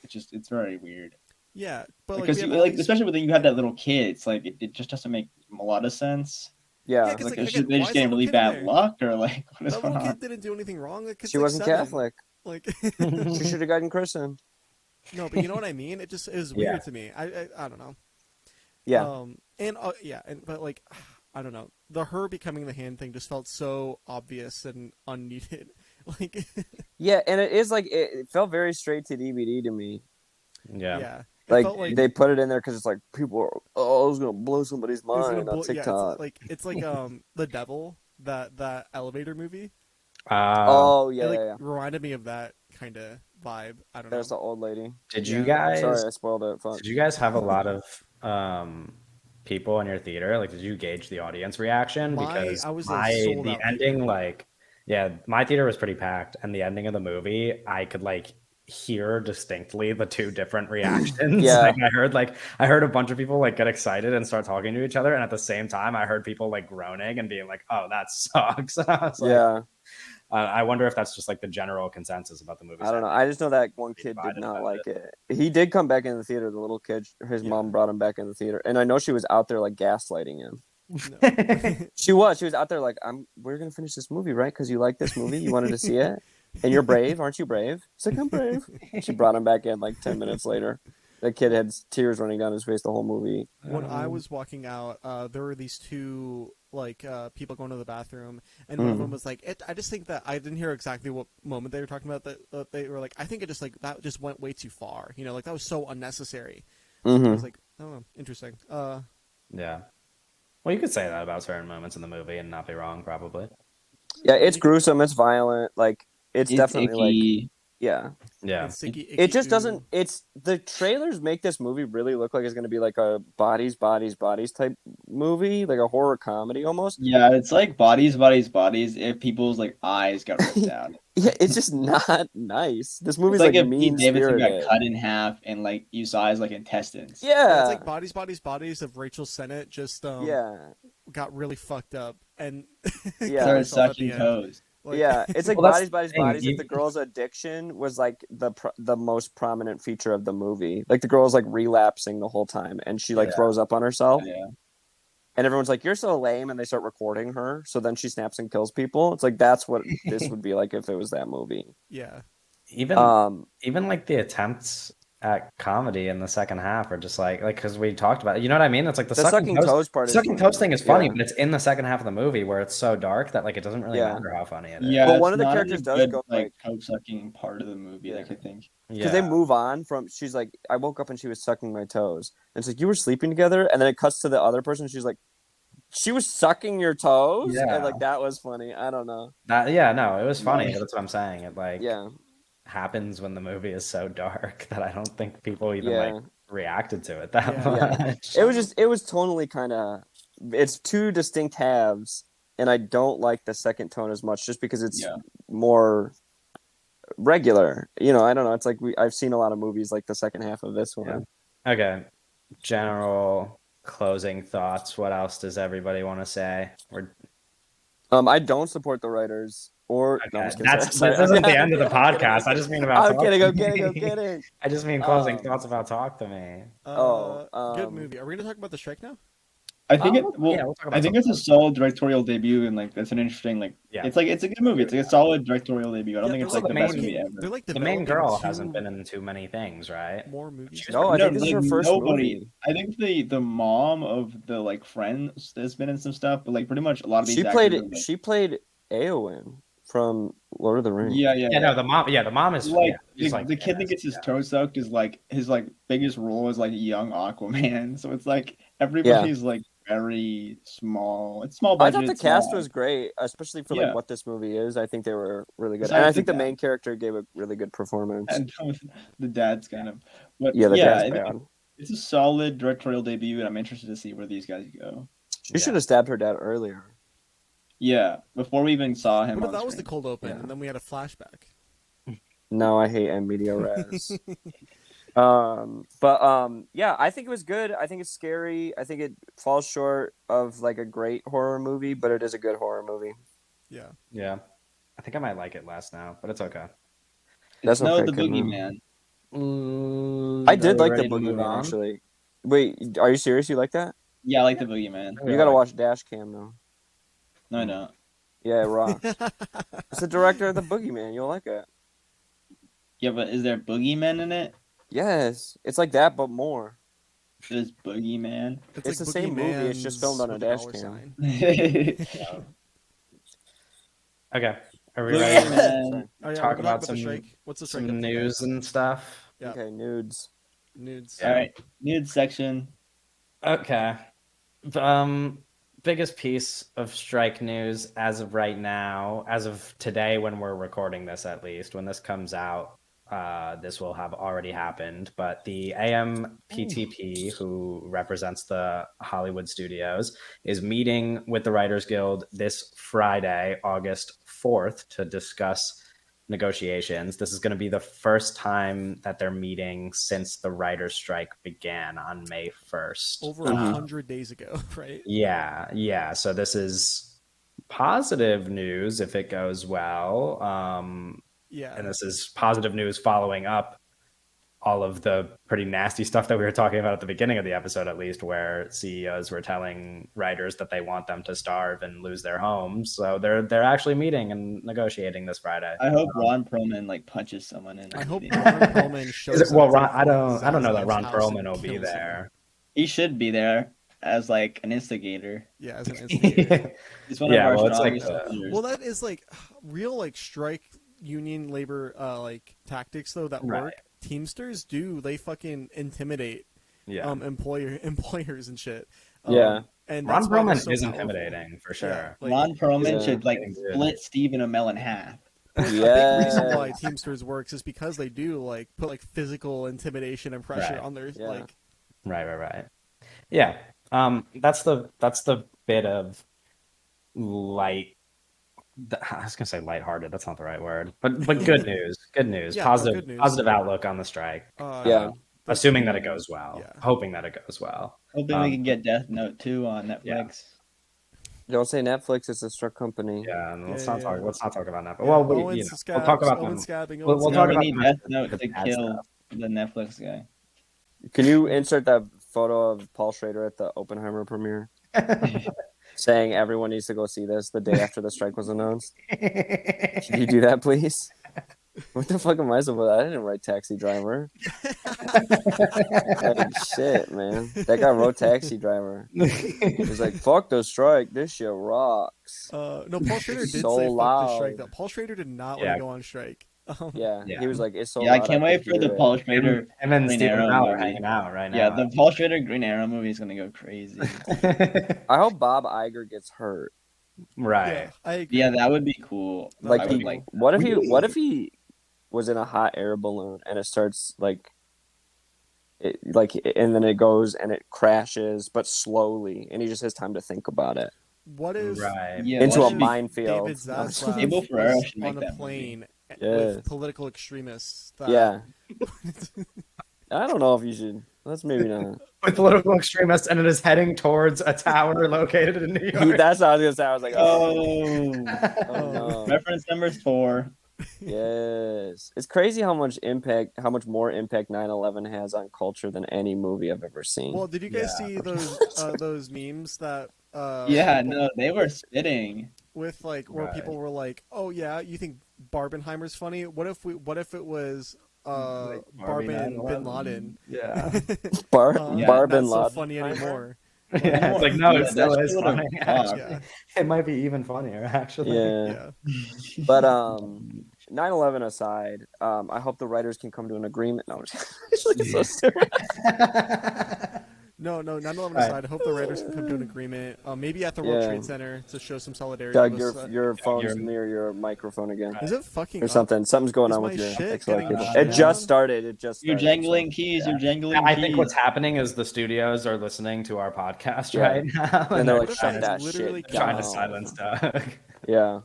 It's very weird. yeah, but like, Because we have you, all like these- especially when you have that little kid, it's like it just doesn't make a lot of sense. Yeah, Yeah, It's 'cause, like, like, is again, they why just is getting the really little kid in bad there? luck or like what is that going little on? kid didn't do anything wrong. The kid's she like wasn't 7. Catholic. Like, She should have gotten christened. no, but you know what I mean. It was weird Yeah. to me. I don't know. Yeah, But like, I don't know. Her becoming the hand thing just felt so obvious and unneeded. Like, yeah, and it is like it felt very straight to DVD to me. Yeah. yeah. It Like, felt like they put it in there because it's like people are, I was gonna blow somebody's it was gonna mind on blow- yeah, TikTok. it's like the devil, that elevator movie. Oh yeah, It like yeah. reminded me of that kind of vibe. I don't know. There's the old lady. Did Yeah. you guys? Sorry, I spoiled it. Fuck. Did you guys have a lot of people in your theater? Like, did you gauge the audience reaction? Because I was the ending, like, yeah, my theater was pretty packed, and the ending of the movie, I could like hear distinctly the two different reactions. Yeah. Like I heard a bunch of people like get excited and start talking to each other, and at the same time, I heard people like groaning and being like, "Oh, that sucks." I was like, Yeah, I wonder if that's just like the general consensus about the movie. I don't know. I just know that one kid did divided not about like it. He did come back in the theater. The little kid, his Yeah. mom brought him back in the theater, and I know she was out there like gaslighting him. No. She was out there like, we're gonna finish this movie, right? Because you like this movie, you wanted to see it, and you're brave, aren't you brave? He's like, I'm brave. She brought him back in like 10 minutes later. The kid had tears running down his face the whole movie. When I was walking out, there were these two like people going to the bathroom, and one of them was like, I just think that I didn't hear exactly what moment they were talking about. That they were like, I think it just like that just went way too far. You know, like that was so unnecessary. I Mm-hmm. was like, oh, interesting. Yeah. Well, you could say that about certain moments in the movie and not be wrong, probably. Yeah, it's gruesome. It's violent. Like it's definitely like icky. yeah. Yeah. And Sticky It just Icky doesn't. Goo. It's the trailers make this movie really look like it's going to be like a bodies, bodies, bodies type movie, like a horror comedy almost. Yeah, it's like bodies, bodies, bodies. If people's like eyes got ripped out, Yeah, it's just not nice. This it's movie's like like if Pete mean Davidson got spirited. cut in half and like you saw his like intestines. Yeah, it's Yeah, like Bodies, Bodies, Bodies of Rachel Sennett just yeah, got really fucked up and Yeah. killed Started herself at the sucking end. toes. Like, yeah. It's like Well, that's bodies, bodies, the thing. bodies. If the girl's addiction was like the most prominent feature of the movie, like the girl's like relapsing the whole time, and she like Yeah. throws up on herself. Yeah. And everyone's like, "You're so lame," and they start recording her. So then she snaps and kills people. It's like that's what this would be like if it was that movie. yeah. Even like the attempts at comedy in the second half are just like because we talked about it. You know what I mean? It's like the sucking toes part. sucking toes thing is funny, yeah. but it's in the second half of the movie where it's so dark that like it doesn't really Yeah. matter how funny it is. Yeah, But it's one of the not characters a does good, go, like like- coke sucking part of the movie. Yeah. Like I think. because they move on from. She's like, I woke up and she was sucking my toes. And it's like you were sleeping together, and then it cuts to the other person. She's like, she was sucking your toes, Yeah. and like that was funny. I don't know. No, it was funny. Yeah. But that's what I'm saying. It like Yeah, happens when the movie is so dark that I don't think people even yeah. like reacted to it that Yeah. much. It was tonally kind of. It's two distinct halves, and I don't like the second tone as much, just because it's Yeah. more regular. You know, I don't know. It's like I've seen a lot of movies like the second half of this one. Yeah. Okay. General closing thoughts. What else does everybody want to say? I don't support the writers or. No, I'm Okay. just kidding. This Sorry. isn't the end of the I'm kidding. podcast. I just mean about. I'm Talk kidding. to I'm kidding. I'm Me. kidding. I just mean closing Um, thoughts about Talk to Me. Good um, movie. Are we gonna talk about the strike now? I think Oh, it. Well, yeah, we'll talk about I think it's a solid directorial debut, and like that's an interesting like. Yeah. It's like it's a good movie. It's like a solid directorial debut. I don't Yeah, think it's they're like the like best main- movie ever. They're like The main developing girl two hasn't been in too many things, right? more movies. No, I think this is her first nobody. movie. I think the mom of the like friends has been in some stuff, but like pretty much a lot of these. She actors played are, like, She played Eowyn from Lord of the Rings. Yeah, Yeah, no, the mom. Yeah, the mom is Like, yeah, he's the kid that gets his yeah. toe sucked is like his like biggest role is like young Aquaman. So it's like everybody's like very small. It's small I budget. thought the cast small. was great, especially for like Yeah. what this movie is. I think they were really good, Besides and I the think the dad. main character gave a really good performance. And the dad's kind of. But Yeah, the I dad's think bad. it's a solid directorial debut, and I'm interested to see where these guys go. She should have stabbed her dad earlier. Yeah, before we even saw him. But on that was the screen. cold open, Yeah. and then we had a flashback. No, I hate M media res. Yeah, I think it was good. I think it's scary. I think it falls short of like a great horror movie, but it is a good horror movie. Yeah. Yeah, I think I might like it less now, but it's okay. That's no, okay. the Couldn't- boogeyman. I did like the Ready to move Boogeyman on? actually. Wait, are you serious? You like that? Yeah, I like the boogeyman. You gotta watch Dash Cam though. No, I don't. Yeah, it rocks. It's the director of the Boogeyman. You'll like it. Yeah, but is there boogeymen in it? Yes, it's like that, but more. There's boogeyman. It's like the same movie, it's just filmed on a Boogeyman's dash with cam. $sign. Okay, are we ready? to Boogeyman. Oh, yeah, Talk we're about the some- strike. What's the strike? Some up to, news guys? and stuff. Yeah. Okay, nudes. Nudes. All right, nude section. Okay. Biggest piece of strike news as of right now, as of today when we're recording this at least, when this comes out, this will have already happened. But the AMPTP, who represents the Hollywood studios, is meeting with the Writers Guild this Friday, August 4th, to discuss negotiations. This is going to be the first time that they're meeting since the writer's strike began on May 1st. Over Mhm. 100 days ago, right? Yeah. So this is positive news if it goes well. Yeah. And this is positive news following up all of the pretty nasty stuff that we were talking about at the beginning of the episode, at least, where CEOs were telling writers that they want them to starve and lose their homes. So they're actually meeting and negotiating this Friday. I hope Ron Perlman like punches someone in. I the hope meeting. Ron Perlman shows Is it, well, up Ron, to I don't know that Zaz's Ron house Perlman and will be kills him. there. He should be there as like an instigator. Yeah, as an instigator. He's one Yeah, of our well, it's like strongest the- leaders. Well, that is like real like strike union labor like tactics though that Right. work. Teamsters do they fucking intimidate Yeah. employers and shit. Yeah. And Ron that's why they're Perlman so is powerful. intimidating for sure. Yeah, like, Ron Perlman Yeah. should like Getting good. split Stephen Amell in half. Like, a big reason why Teamsters works is because they do like put like physical intimidation and pressure Right. on their Yeah. like. Right. Yeah. That's the bit of light. I was gonna say lighthearted. That's not the right word, but good news. Good news. Yeah, no, Positive. good news. Positive outlook on the strike. Yeah. Assuming that it goes well. Yeah. Hoping that it goes well. Hoping we can get Death Note 2 on Netflix. Yeah. Don't say Netflix is a struck company. Yeah, and let's Yeah, not talk. yeah. Let's not talk about that. But Yeah, well, Owen we'll Scabs, talk about Owen them. Scabbing. We'll Owen talk No, about we need the Death rest Note of the to bad kill stuff. the Netflix guy. Can you insert that photo of Paul Schrader at the Oppenheimer premiere saying everyone needs to go see this the day after the strike was announced? Can you do that, please? What the fuck am I supposed to? I didn't write Taxi Driver. Like, shit, man. That guy wrote Taxi Driver. He's like, fuck the strike. This shit rocks. No, Paul Schrader did So say fuck the loud. strike. Though Paul Schrader did not want Yeah. to go on strike. Yeah, Yeah. he was like, it's so Yeah, I loud, can't wait could for the hear Paul it. Schrader Him and Green Stephen Arrow Bell are movie. hanging out right Yeah, now. the Paul Schrader Green Arrow movie is gonna go crazy. I hope Bob Iger gets hurt. Right. Yeah, I agree. Yeah, that would be cool. Like, I he- would like. what if he was in a hot air balloon and it starts and then it goes and it crashes, but slowly, and he just has time to think about it. What if Right. Yeah, Into that a should be- minefield. David Zaslav Abel Ferrara was should make on that a movie. plane Yes. with political extremists? That, Yeah. I don't know if you should. That's maybe not. With political extremists, and it is heading towards a tower located in New York. That's what I was gonna say. I was like, Oh, oh no. reference number 4. Yes. It's crazy how much more impact 9/11 has on culture than any movie I've ever seen. Well, did you guys Yeah. see those memes that? Yeah, people- no, they were spitting. With like where Right. people were like, "Oh yeah, you think Barbenheimer's funny? What if it was Barbie Barbin 9/11. Bin Laden? Yeah. Yeah, Bar not Bin so Laden. funny anymore." Yeah, it's like, no, it Yeah, still that is shit would've funny. rocked. Actually. Yeah, It might be even funnier, actually. Yeah. yeah. But 9/11 aside, I hope the writers can come to an agreement. No, it's like so stupid. No, 9/11 Right. aside, I hope the writers can come to an agreement. Maybe at the World Yeah. Trade Center to show some solidarity. Doug, with, your phone's you're- near your microphone again. is it fucking Or up? something. Something's going Is on my with your shit Pixel getting cable. shut It down? just started. You're jangling keys. You're jangling I keys. think what's happening is the studios are listening to our podcast Yeah. right now, And they're What like, if shut I that literally shit trying to down. silence Doug. Yeah.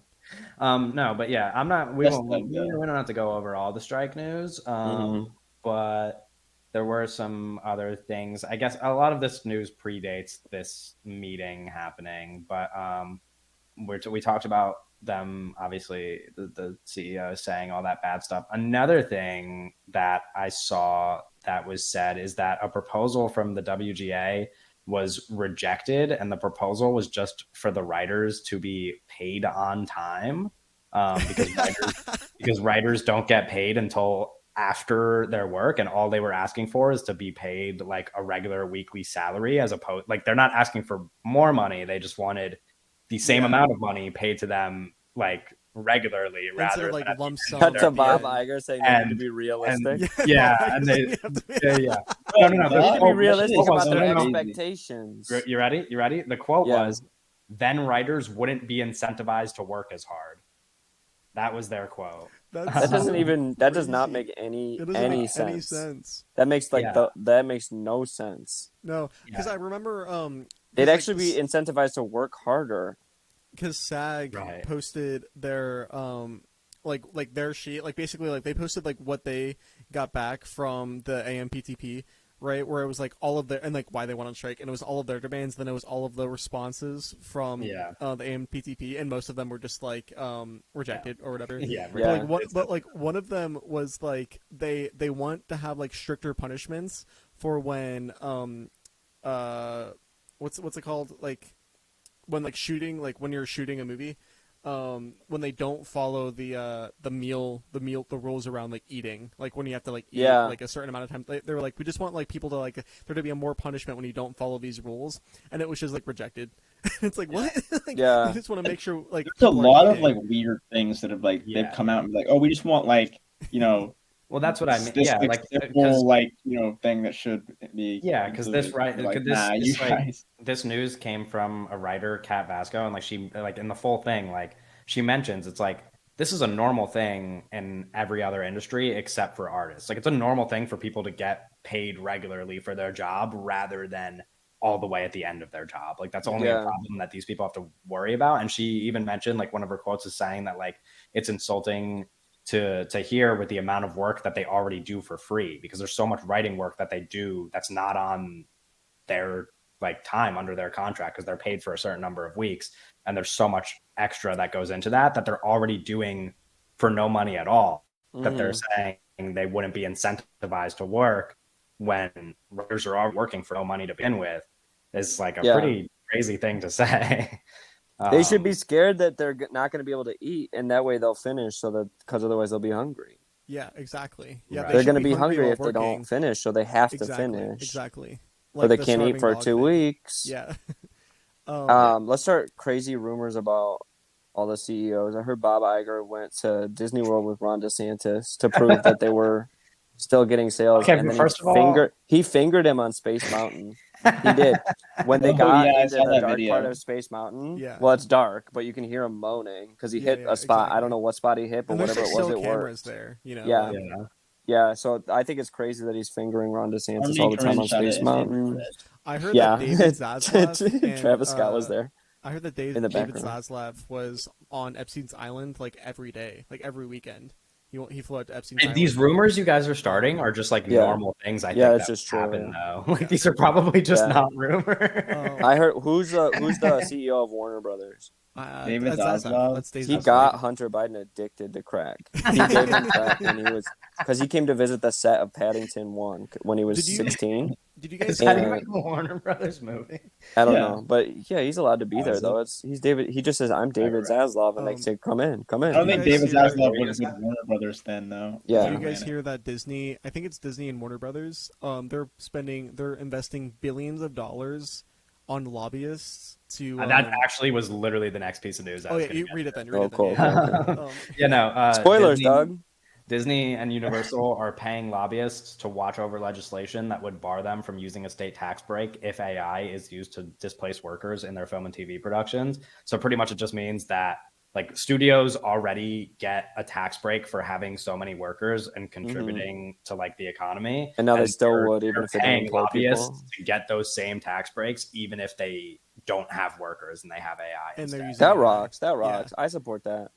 No, but yeah, I'm not. We That's won't. like We that. don't have to go over all the strike news. But there were some other things. I guess a lot of this news predates this meeting happening, but we talked about them. Obviously, the CEO saying all that bad stuff. Another thing that I saw that was said is that a proposal from the WGA was rejected, and the proposal was just for the writers to be paid on time, because writers don't get paid until after their work, and all they were asking for is to be paid like a regular weekly salary, as opposed, like, they're not asking for more money, they just wanted the same amount of money paid to them like regularly, Instead rather of like than lump sum. Cut at to the Bob end. Iger saying they need to And- be realistic. yeah, and they yeah. No, They need to be Oh, realistic what about was their it? No, no. expectations. You ready? The quote Yeah. was, "Then writers wouldn't be incentivized to work as hard." That was their quote. That's That doesn't so even. That does not crazy. make any It doesn't any make sense. any sense. That makes Yeah. that makes no sense. No, because Yeah. I remember They'd actually be incentivized to work harder. because SAG Right. posted their like their sheet, like basically like they posted like what they got back from the AMPTP, right, where it was like all of their, and like why they went on strike, and it was all of their demands, then it was all of the responses from Yeah. the AMPTP, and most of them were just like rejected or whatever. Yeah, Yeah. But like one of them was like they want to have like stricter punishments for when what's it called, like when like shooting, like when you're shooting a movie, when they don't follow the rules around like eating, like when you have to like eat Yeah. like a certain amount of time. They were like, we just want like people to like there to be a more punishment when you don't follow these rules, and it was just like rejected. It's like, what? Like, Yeah. we just want to make sure like There's a people are lot of eating. like weird things that have like Yeah. they've come out and be like, oh, we just want like Well, that's what I mean. this Yeah, like, like simple like thing that should be because this included. right, Like, this, nah, this, you like, guys. this news came from a writer, Kat Vasco, and like she, like in the full thing, like she mentions it's like this is a normal thing in every other industry except for artists. Like it's a normal thing for people to get paid regularly for their job rather than all the way at the end of their job. Like that's only a Yeah. problem that these people have to worry about. And she even mentioned, like, one of her quotes is saying that like it's insulting to hear with the amount of work that they already do for free, because there's so much writing work that they do that's not on their like time under their contract, because they're paid for a certain number of weeks, and there's so much extra that goes into that they're already doing for no money at all, that they're saying they wouldn't be incentivized to work when writers are already working for no money to begin with, is like a Yeah. pretty crazy thing to say. They should be scared that they're not going to be able to eat, and that way they'll finish. So that because otherwise they'll be hungry. Yeah, exactly. Yeah, Right. They're should going to be hungry while if they don't working. finish, so they have Exactly, to finish. exactly. Or they the can't eat starving for dog 2 thing. weeks. Yeah. Let's start crazy rumors about all the CEOs. I heard Bob Iger went to Disney World with Ron DeSantis to prove that they were still getting sales. Okay, and but then first of all- he fingered him on Space Mountain. He did. When they Oh, got yeah, I into saw the that dark video. part of Space Mountain, Yeah. well, it's dark, but you can hear him moaning because he Yeah, hit yeah, a spot. I exactly. don't know what spot he hit, but And there's whatever it still was, it cameras worked. there, you know. Yeah. like- Yeah. Yeah, so I think it's crazy that he's fingering Ron DeSantis Army all the time Corinne on shot it Space in favor of Mountain. it. I heard Yeah, that David Zaslav and, Travis Scott was there. I heard that in the David background. Zaslav was on Epstein's Island like every day, like every weekend. He flew out to Epstein's And Island. these rumors you guys are starting are just like Yeah. normal things. I Yeah, think it's that just true, happen yeah. though. Like these are probably just Yeah. not rumors. I heard who's the CEO of Warner Brothers. David that's Zaslav? That's David He Zaslav. got Hunter Biden addicted to crack. He gave him crack when he was because he came to visit the set of Paddington 1 when he was Did you- 16. Did you Is guys? that And- even a Warner Brothers movie? I don't Yeah. know, but yeah, he's allowed to be Oh, there is though. He's David. He just says I'm David Right. Zaslav, and they say come in. I don't You think guys David hear- Zaslav would have been Warner Brothers then, though. Yeah. Did you guys hear that Disney? I think it's Disney and Warner Brothers. They're investing billions of dollars on lobbyists to. That actually was literally the next piece of news. I Oh was yeah, gonna you get read to. it then. Oh, Read it cool. then. cool. Yeah. Yeah, no. Spoilers, Disney, Doug. Disney and Universal are paying lobbyists to watch over legislation that would bar them from using a state tax break if AI is used to displace workers in their film and TV productions. So pretty much it just means that like studios already get a tax break for having so many workers and contributing to like the economy. And now they And still they're- would, even they're if they don't paying employ lobbyists people. to get those same tax breaks, even if they don't have workers and they have AI. And they're instead. using That AI. rocks. That rocks. I support that.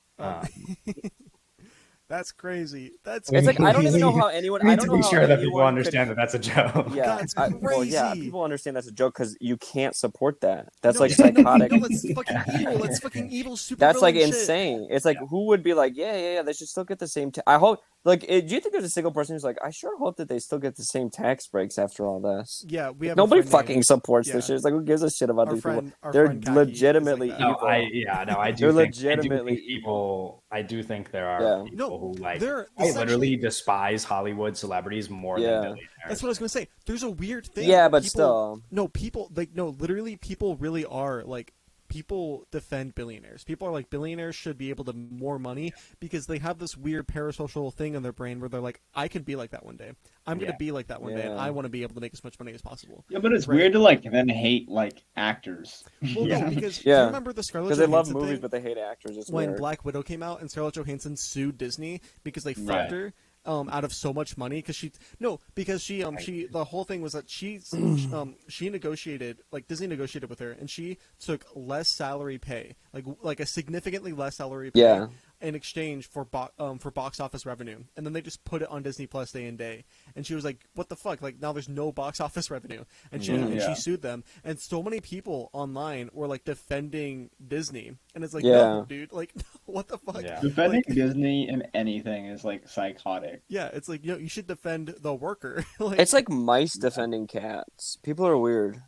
That's crazy. That's It's like I don't even know how anyone. We I need don't to know be how sure that anyone people understand that that's a joke. Could, yeah, That's well, yeah, crazy. people understand that's a joke because you can't support that. That's No, like no, psychotic. No, it's fucking evil. It's fucking evil. Super. That's like villain shit. insane. It's like who would be like, yeah, they should still get the same. I hope. Like, do you think there's a single person who's like, I sure hope that they still get the same tax breaks after all this? Yeah, we have. Nobody a friend fucking named- supports yeah. this shit. It's like, who gives a shit about Our these friend- people? our They're friend Kaki is like legitimately that. No, evil. I do They're think legitimately people. I do think there are Yeah. people No, who like. they're I essentially- literally despise Hollywood celebrities more Yeah. than billionaires. That's what I was gonna say. There's a weird thing. Yeah, but People- still. No, people like no. Literally, people really are like. People defend billionaires. People are like billionaires should be able to more money because they have this weird parasocial thing in their brain where they're like, I can be like that one day. I'm Yeah. gonna be like that one day, and Yeah. I want to be able to make as much money as possible. Yeah, but it's Right. weird to like then hate like actors. Well, Yeah. no, because do Yeah. you remember the Scarlett Because they love Johansson movies, thing? but they hate actors. It's When weird. Black Widow came out and Scarlett Johansson sued Disney because they fucked Right. her out of so much money because she the whole thing was that she negotiated, like Disney negotiated with her, and she took less salary pay, like a significantly less salary pay Yeah. in exchange for box office revenue, and then they just put it on Disney Plus day and day, and she was like, what the fuck, like now there's no box office revenue, and she Yeah. sued them, and so many people online were like defending Disney, and it's like, Yeah. no dude, like what the fuck. Yeah. Defending Like, Disney in anything is like psychotic. yeah, it's like, you should defend the worker. Like, It's like mice defending cats. People are weird.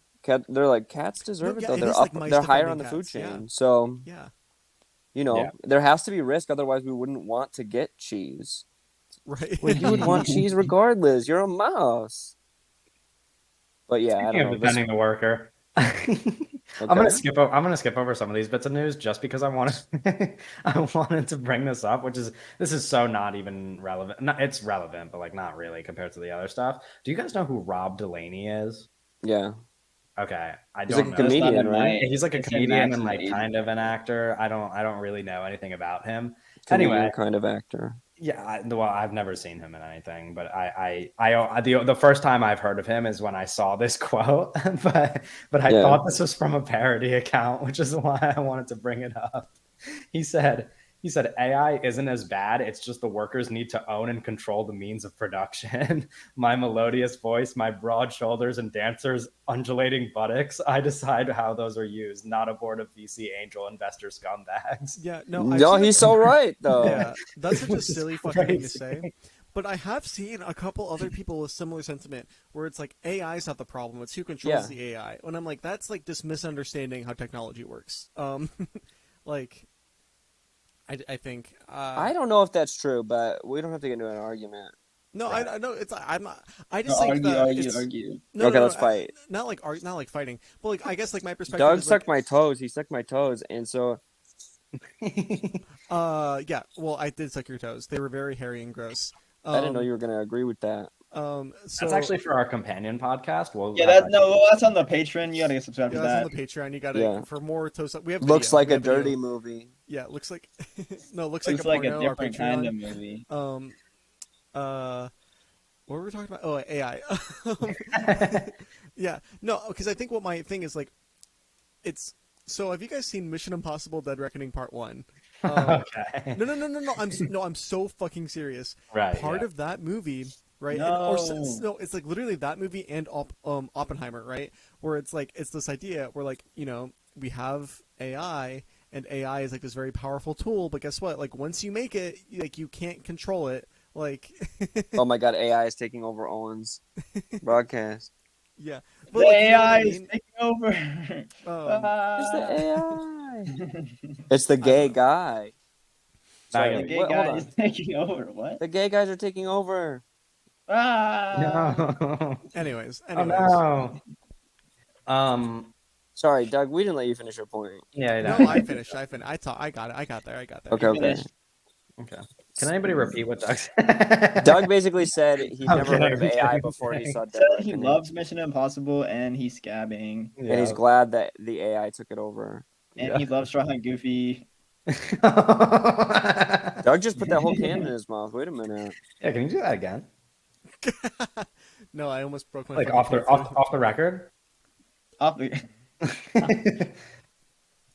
They're like cats deserve No, it yeah, though. it They're is up. like mice They're higher on the defending food chain. cats, yeah. So yeah, Yeah. there has to be risk. Otherwise, we wouldn't want to get cheese. right. Like, you would want cheese regardless. You're a mouse. But yeah, I Speaking don't of know. defending the worker, I'm gonna skip. I'm gonna skip over some of these bits of news just because I wanted. I wanted to bring this up, this is so not even relevant. No, it's relevant, but like not really compared to the other stuff. Do you guys know who Rob Delaney is? Yeah, Okay, I he's don't like a know. comedian, It's not in right? He's like a It's in comedian Max and like Age. kind of an actor. I don't really know anything about him. comedian Anyway. kind of actor. Yeah, well, I've never seen him in anything, but the first time I've heard of him is when I saw this quote, but I Yeah. thought this was from a parody account, which is why I wanted to bring it up. He said AI isn't as bad, it's just the workers need to own and control the means of production. My melodious voice, my broad shoulders and dancers undulating buttocks, I decide how those are used, not a board of VC angel investor scumbags. Yeah, no, I've No, seen he's so right though. Yeah, that's such a Which is silly fucking thing to crazy. say. But I have seen a couple other people with similar sentiment where it's like AI's not the problem, it's who controls Yeah. the AI. And I'm like, that's like just misunderstanding how technology works. Like, I think. I don't know if that's true, but we don't have to get into an argument. No, Right. I know it's. I'm not. I No, just think argue, that argue, it's, argue. No, Okay, no, let's no, fight. Not like fighting, but like I guess like my perspective. Doug is sucked like, my toes. He sucked my toes, and so Yeah. Well, I did suck your toes. They were very hairy and gross. I didn't know you were gonna agree with that. So That's actually for our companion podcast. We'll Yeah, have that's no. Well, that's on the Patreon. You gotta get subscribed yeah, to that's that. on the Patreon. You got to Yeah. for more toes. We have Looks video. like We a have video. dirty movie. Yeah, looks like no, looks Looks like like a a porno. Our different Patreon. kind of movie. What were we talking about? Oh, AI. Yeah, no, because I think what my thing is like, it's so. Have you guys seen Mission Impossible: Dead Reckoning Part 1? okay. No. I'm so fucking serious. Right. Part yeah. of that movie, right? No. No, it's like literally that movie and Oppenheimer, right? Where it's like it's this idea where like we have AI and AI is like this very powerful tool, but guess what? Like once you make it, like you can't control it. Like Oh my god, AI is taking over Owen's broadcast. yeah, The but, like, you know what AI I is mean? taking over. It's the Ah. AI. It's the gay guy. Sorry, The Wait, gay hold guy on. is taking over. What? The gay guys are taking over. Ah. No. Anyways, Oh no. Sorry, Doug, we didn't let you finish your point. Yeah. No, I finished. I got it. I got there. Okay, okay. Finished. Okay. Can anybody repeat what Doug said? Doug basically said he'd I'm never heard of kidding, AI I'm before he kidding. saw He Dead said he Reckoning. loves Mission Impossible and he's scabbing. And he's glad that the AI took it over. And he loves Straw Hat Goofy. Doug just put that whole can in his mouth. Wait a minute. Yeah, can you do that again? No, I almost broke my Like fucking off the record? Off the-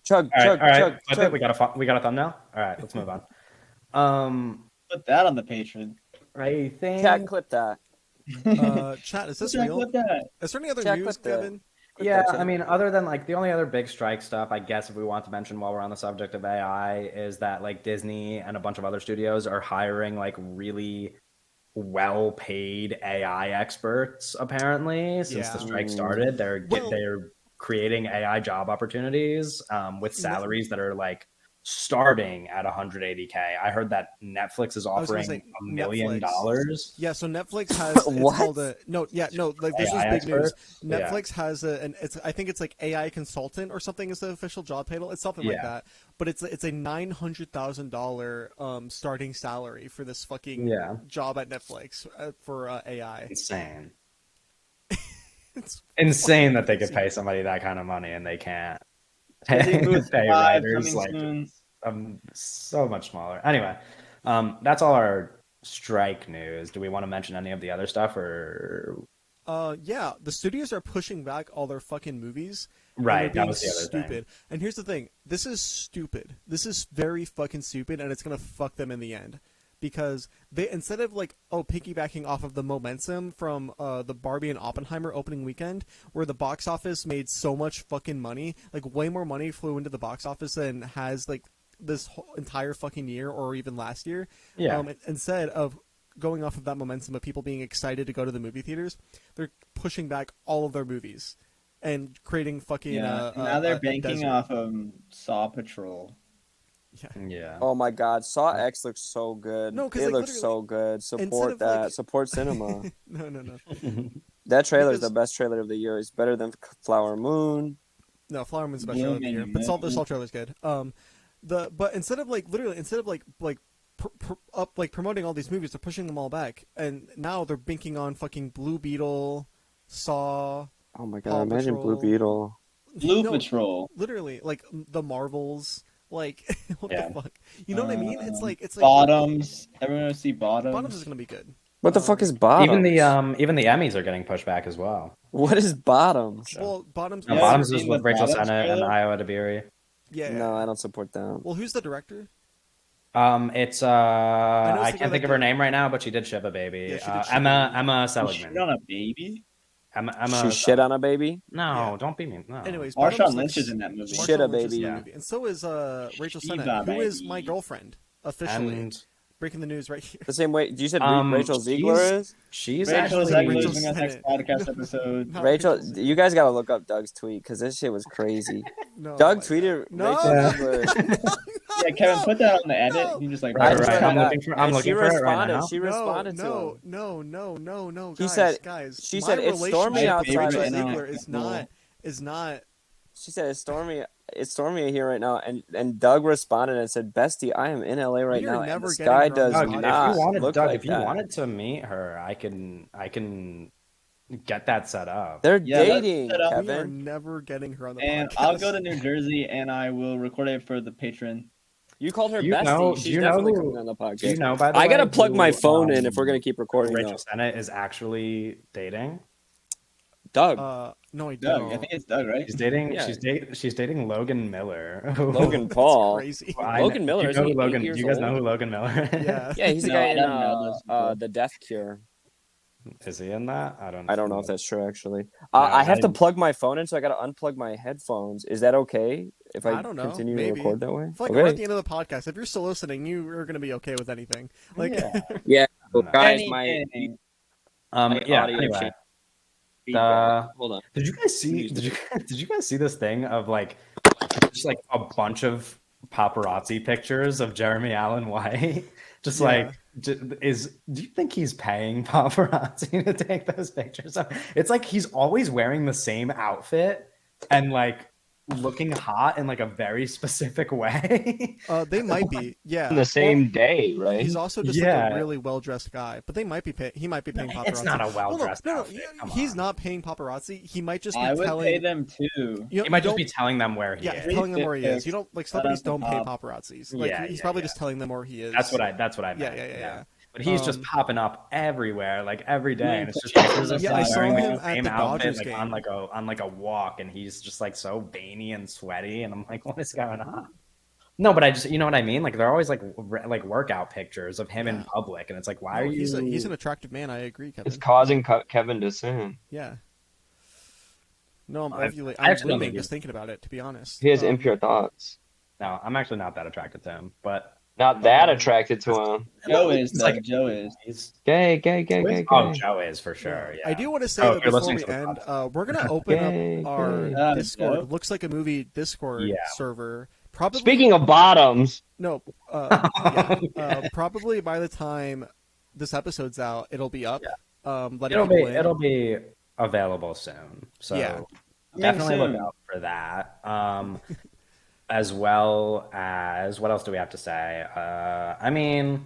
Chug, All chug, right, chug, I chug. think we got a thumbnail. All right, let's move on. Put that on the Patreon. I think Cat, clip that. Chat, is this Jack, real? clip that. Is there any other Jack, news, clip that. Kevin? Clip yeah, that, Chad. I mean, other than like the only other big strike stuff, I guess if we want to mention while we're on the subject of AI, is that like Disney and a bunch of other studios are hiring like really well-paid AI experts. Apparently, since the Yeah. strike started, they're Well- they're creating AI job opportunities with salaries that are like starting at 180K. I heard that Netflix is was gonna offering say, $1 million. Yeah, so Netflix has it's What? called a like this is AI big news. expert? Yeah. Netflix has I think it's like AI consultant or something is the official job title. It's something like Yeah. that. But it's a $900,000 starting salary for this fucking Yeah. job at Netflix for AI. Insane. It's Insane that they could pay somebody that kind of money and they can't Disney Booth pay 5 writers coming like soon. so much smaller. Anyway, that's all our strike news. Do we want to mention any of the other stuff or yeah, the studios are pushing back all their fucking movies. and Right, they're that being was the other thing. stupid. And here's the thing: this is stupid. This is very fucking stupid, and it's gonna fuck them in the end. Because they instead of like piggybacking off of the momentum from the Barbie and Oppenheimer opening weekend, where the box office made so much fucking money, like way more money flew into the box office than has like this whole entire fucking year or even last year. Yeah. Instead of going off of that momentum of people being excited to go to the movie theaters, they're pushing back all of their movies and creating fucking Yeah, now they're a banking desert. off of Saw Patrol. yeah. Oh my god, Saw X looks so good. No, 'cause, it like, looks literally, so good. instead Support of, that. like- Support cinema. No. That trailer is Because- the best trailer of the year. It's better than Flower Moon. No, Flower Moon's the best Bloom trailer of the and year, but Salt Moon. trailer's good. But instead of promoting all these movies, they're pushing them all back, and now they're banking on fucking Blue Beetle, Saw. Oh my god, Paw imagine Blue Patrol. Beetle. Blue No, Patrol. literally, like the Marvels, Like, what Yeah. the fuck? You know what I mean? It's like Bottoms. Everyone wants to see Bottoms. Bottoms is gonna be good. What the fuck is bottoms? Even the Emmys are getting pushed back as well. What is bottoms? Well, Bottoms. No, Yeah, Bottoms have you is seen with the Rachel Bottoms Sennett and trailer? Iowa DeBeery. Yeah. No, I don't support that. Well, who's the director? It's know I it's the girl can't that think of her did- name right now, but she did Shiva Baby. Yeah, she did Shiva Emma Shit Seligman. on a baby. Emma. She shit on a baby. No, Yeah. don't be mean. No. Anyways, Marshawn Bottoms Lynch looks- is in that movie. Marshawn Shit a Lynch is in baby. that movie. And so is Rachel Shiva Sennett, who is baby. my girlfriend officially. and Breaking the news right here. The same way. You said Rachel she's- Ziegler is? she's Rachel's actually Rachel actually on our next Sennett. podcast episode. Not Rachel, Ziegler. you guys gotta look up Doug's tweet because this shit was crazy. No, Doug my tweeted No. Rachel Yeah. Ziegler. Yeah, Kevin, put that on the edit. No. You just like Right, I right. swear I'm to looking God. for- I'm And looking she for it right responded. now. She responded to him. No. She Guys, said- guys. she my said, "It's stormy relationship outside with Rachel right now." Ziegler is not. She said, "It's stormy here right now," and Doug responded and said, "Bestie, I am in LA right We are now, and never the getting sky her on does this Doug, podcast. not if you wanted, look Doug, like if you that." wanted to meet her, I can get that set up. They're Yeah, let's dating, set up- We are Kevin. never getting her on the And podcast. I'll go to New Jersey and I will record it for the patron. You called her You bestie. know- She's do you know definitely who- coming on the Do you podcast. know, by the I way, gotta plug my who, phone in if we're gonna keep recording. Rachel Though. Sennett is actually dating. Doug, No, I Doug, don't. I think it's Doug, right? She's dating. Yeah. She's dating Logan Miller. Logan That's Paul. crazy. Logan Miller, Do you isn't know he who Logan? 8 years Do you guys old? know who Logan Miller is? Yeah. Yeah, he's the No, guy I in don't know those the Death Cure. Is he in that? I don't know if that's true actually. No, I have to I- plug my phone in, so I gotta unplug my headphones. Is that okay if I, I don't know, continue maybe. to record that way? I feel like we're at Okay. the end of the podcast. If you're still listening, you are going to be okay with anything. Like, Yeah. Yeah, No. guys, my Anything. my Yeah. audio Anyway, changed. Feedback. Hold on. did you guys see? Did you guys see this thing of like just like a bunch of paparazzi pictures of Jeremy Allen White? Just Yeah. like do you think he's paying paparazzi to take those pictures? It's like he's always wearing the same outfit and like looking hot in like a very specific way. they might be. Yeah. On the same day, right? He's also just like Yeah. a really well dressed guy, but they might be he might be paying paparazzi. It's not a well-dressed no, outfit. Come he's on. not paying paparazzi. He might just be I would telling. pay them too. You He might just be telling them where he Yeah, is. telling them where he is. You don't like celebrities Shut up, don't pay Bob. paparazzis. Like Yeah, he's yeah, probably yeah. just telling them where he is. That's what I meant. Yeah. But he's just Um, popping up everywhere, like every day, and it's just Yeah, pictures of I him saw wearing like, him the at same the outfit, Dodgers like game. on like a walk, and he's just like so veiny and sweaty, and I'm like, what is going on? No, but I just, you know what I mean? Like they're always like like workout pictures of him in Yeah. public, and it's like, why No, are you? he's an attractive man. I agree, Kevin. It's causing Kevin to sin. Yeah. No, I'm I overly. actually I'm don't blooming think just thinking about it. To be honest, He has Um, impure thoughts. No, I'm actually not that attracted to him, but Not that attracted to him. Joe is, It's Doug. like- Joe is. he's Gay, gay, gay, gay, oh, gay. Joe is for sure. Yeah, I do want to say Oh, that if you're before listening we to the end, we're gonna open Yay, up our yay. Discord. Joe. Looks like a movie Discord Yeah. server. Probably. Speaking of bottoms, No. Probably by the time this episode's out, it'll be up. Letting people in. it'll be available soon. So Yeah. definitely soon. look out for that. As well as what else do we have to say? I mean,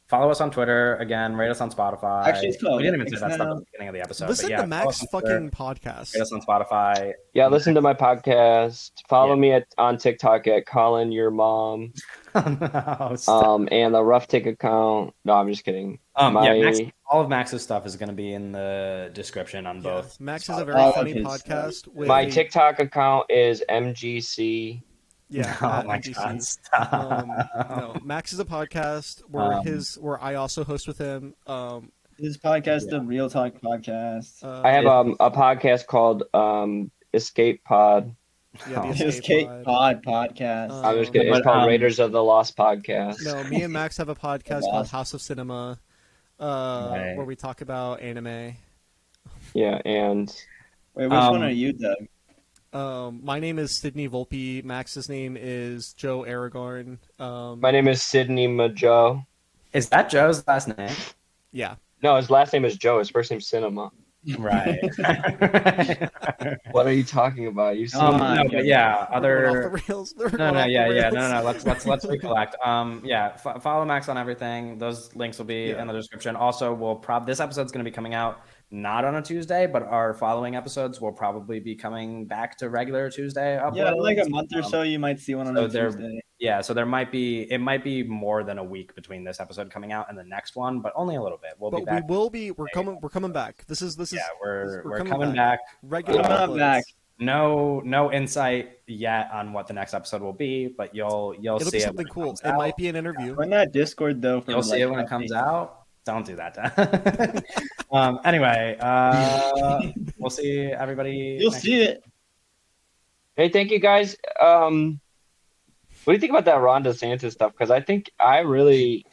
follow us on Twitter again. Rate us on Spotify. Actually, it's called we didn't even say that X stuff now. at the beginning of the episode. Listen but yeah, to follow Max us on Twitter, fucking podcast. Rate us on Spotify. yeah, listen to my podcast. Follow Yeah. me on TikTok at Colin Your Mom, No, stop. and the Rough Tick account. No, I'm just kidding. Yeah, my- Max, all of Max's stuff is going to be in the description on Yeah. both. Max has a Spotify. very All funny of his podcast. With My a- TikTok account is MGC. Yeah. Oh at my NGC. God, stop. No, Max is a podcast where I also host with him. His podcast, the Real Talk Podcast. I have a podcast called Escape Pod. Yeah, the The Escape Escape Pod. Pod Podcast. I'm just kidding. It's But, called Raiders of the Lost Podcast. No, me and Max have a podcast called Lost. House of Cinema, Right. where we talk about anime. Yeah, and Wait, which one are you, Doug? My name is Sydney Volpe. Max's name is Joe Aragorn. my name is Sydney Majo. Is that Joe's last name? Yeah. No, his last name is Joe. His first name's Cinema. Right. What are you talking about? You see? No, but yeah, We're going other. off the rails. We're No, going no, off the yeah, yeah, rails. no. Let's recollect. Yeah, follow Max on everything. Those links will be in the description. Also, this episode's going to be coming out not on a Tuesday, but our following episodes will probably be coming back to regular Tuesday uploads. Yeah, in like a month or so, you might see one on so a they're- Tuesday. Yeah, so it might be more than a week between this episode coming out and the next one, but only a little bit. We'll be But back. we're coming back. This is Yeah, we're coming coming back. Regular Coming uploads. back. No insight yet on what the next episode will be, but you'll It'll see be it something when it cool. comes It out. might be an interview. Join that Discord though. For You'll see it when it comes out. Don't do that. Anyway, we'll see everybody. You'll next see it. Hey, thank you guys. What do you think about that Ron DeSantis stuff? Because I think I really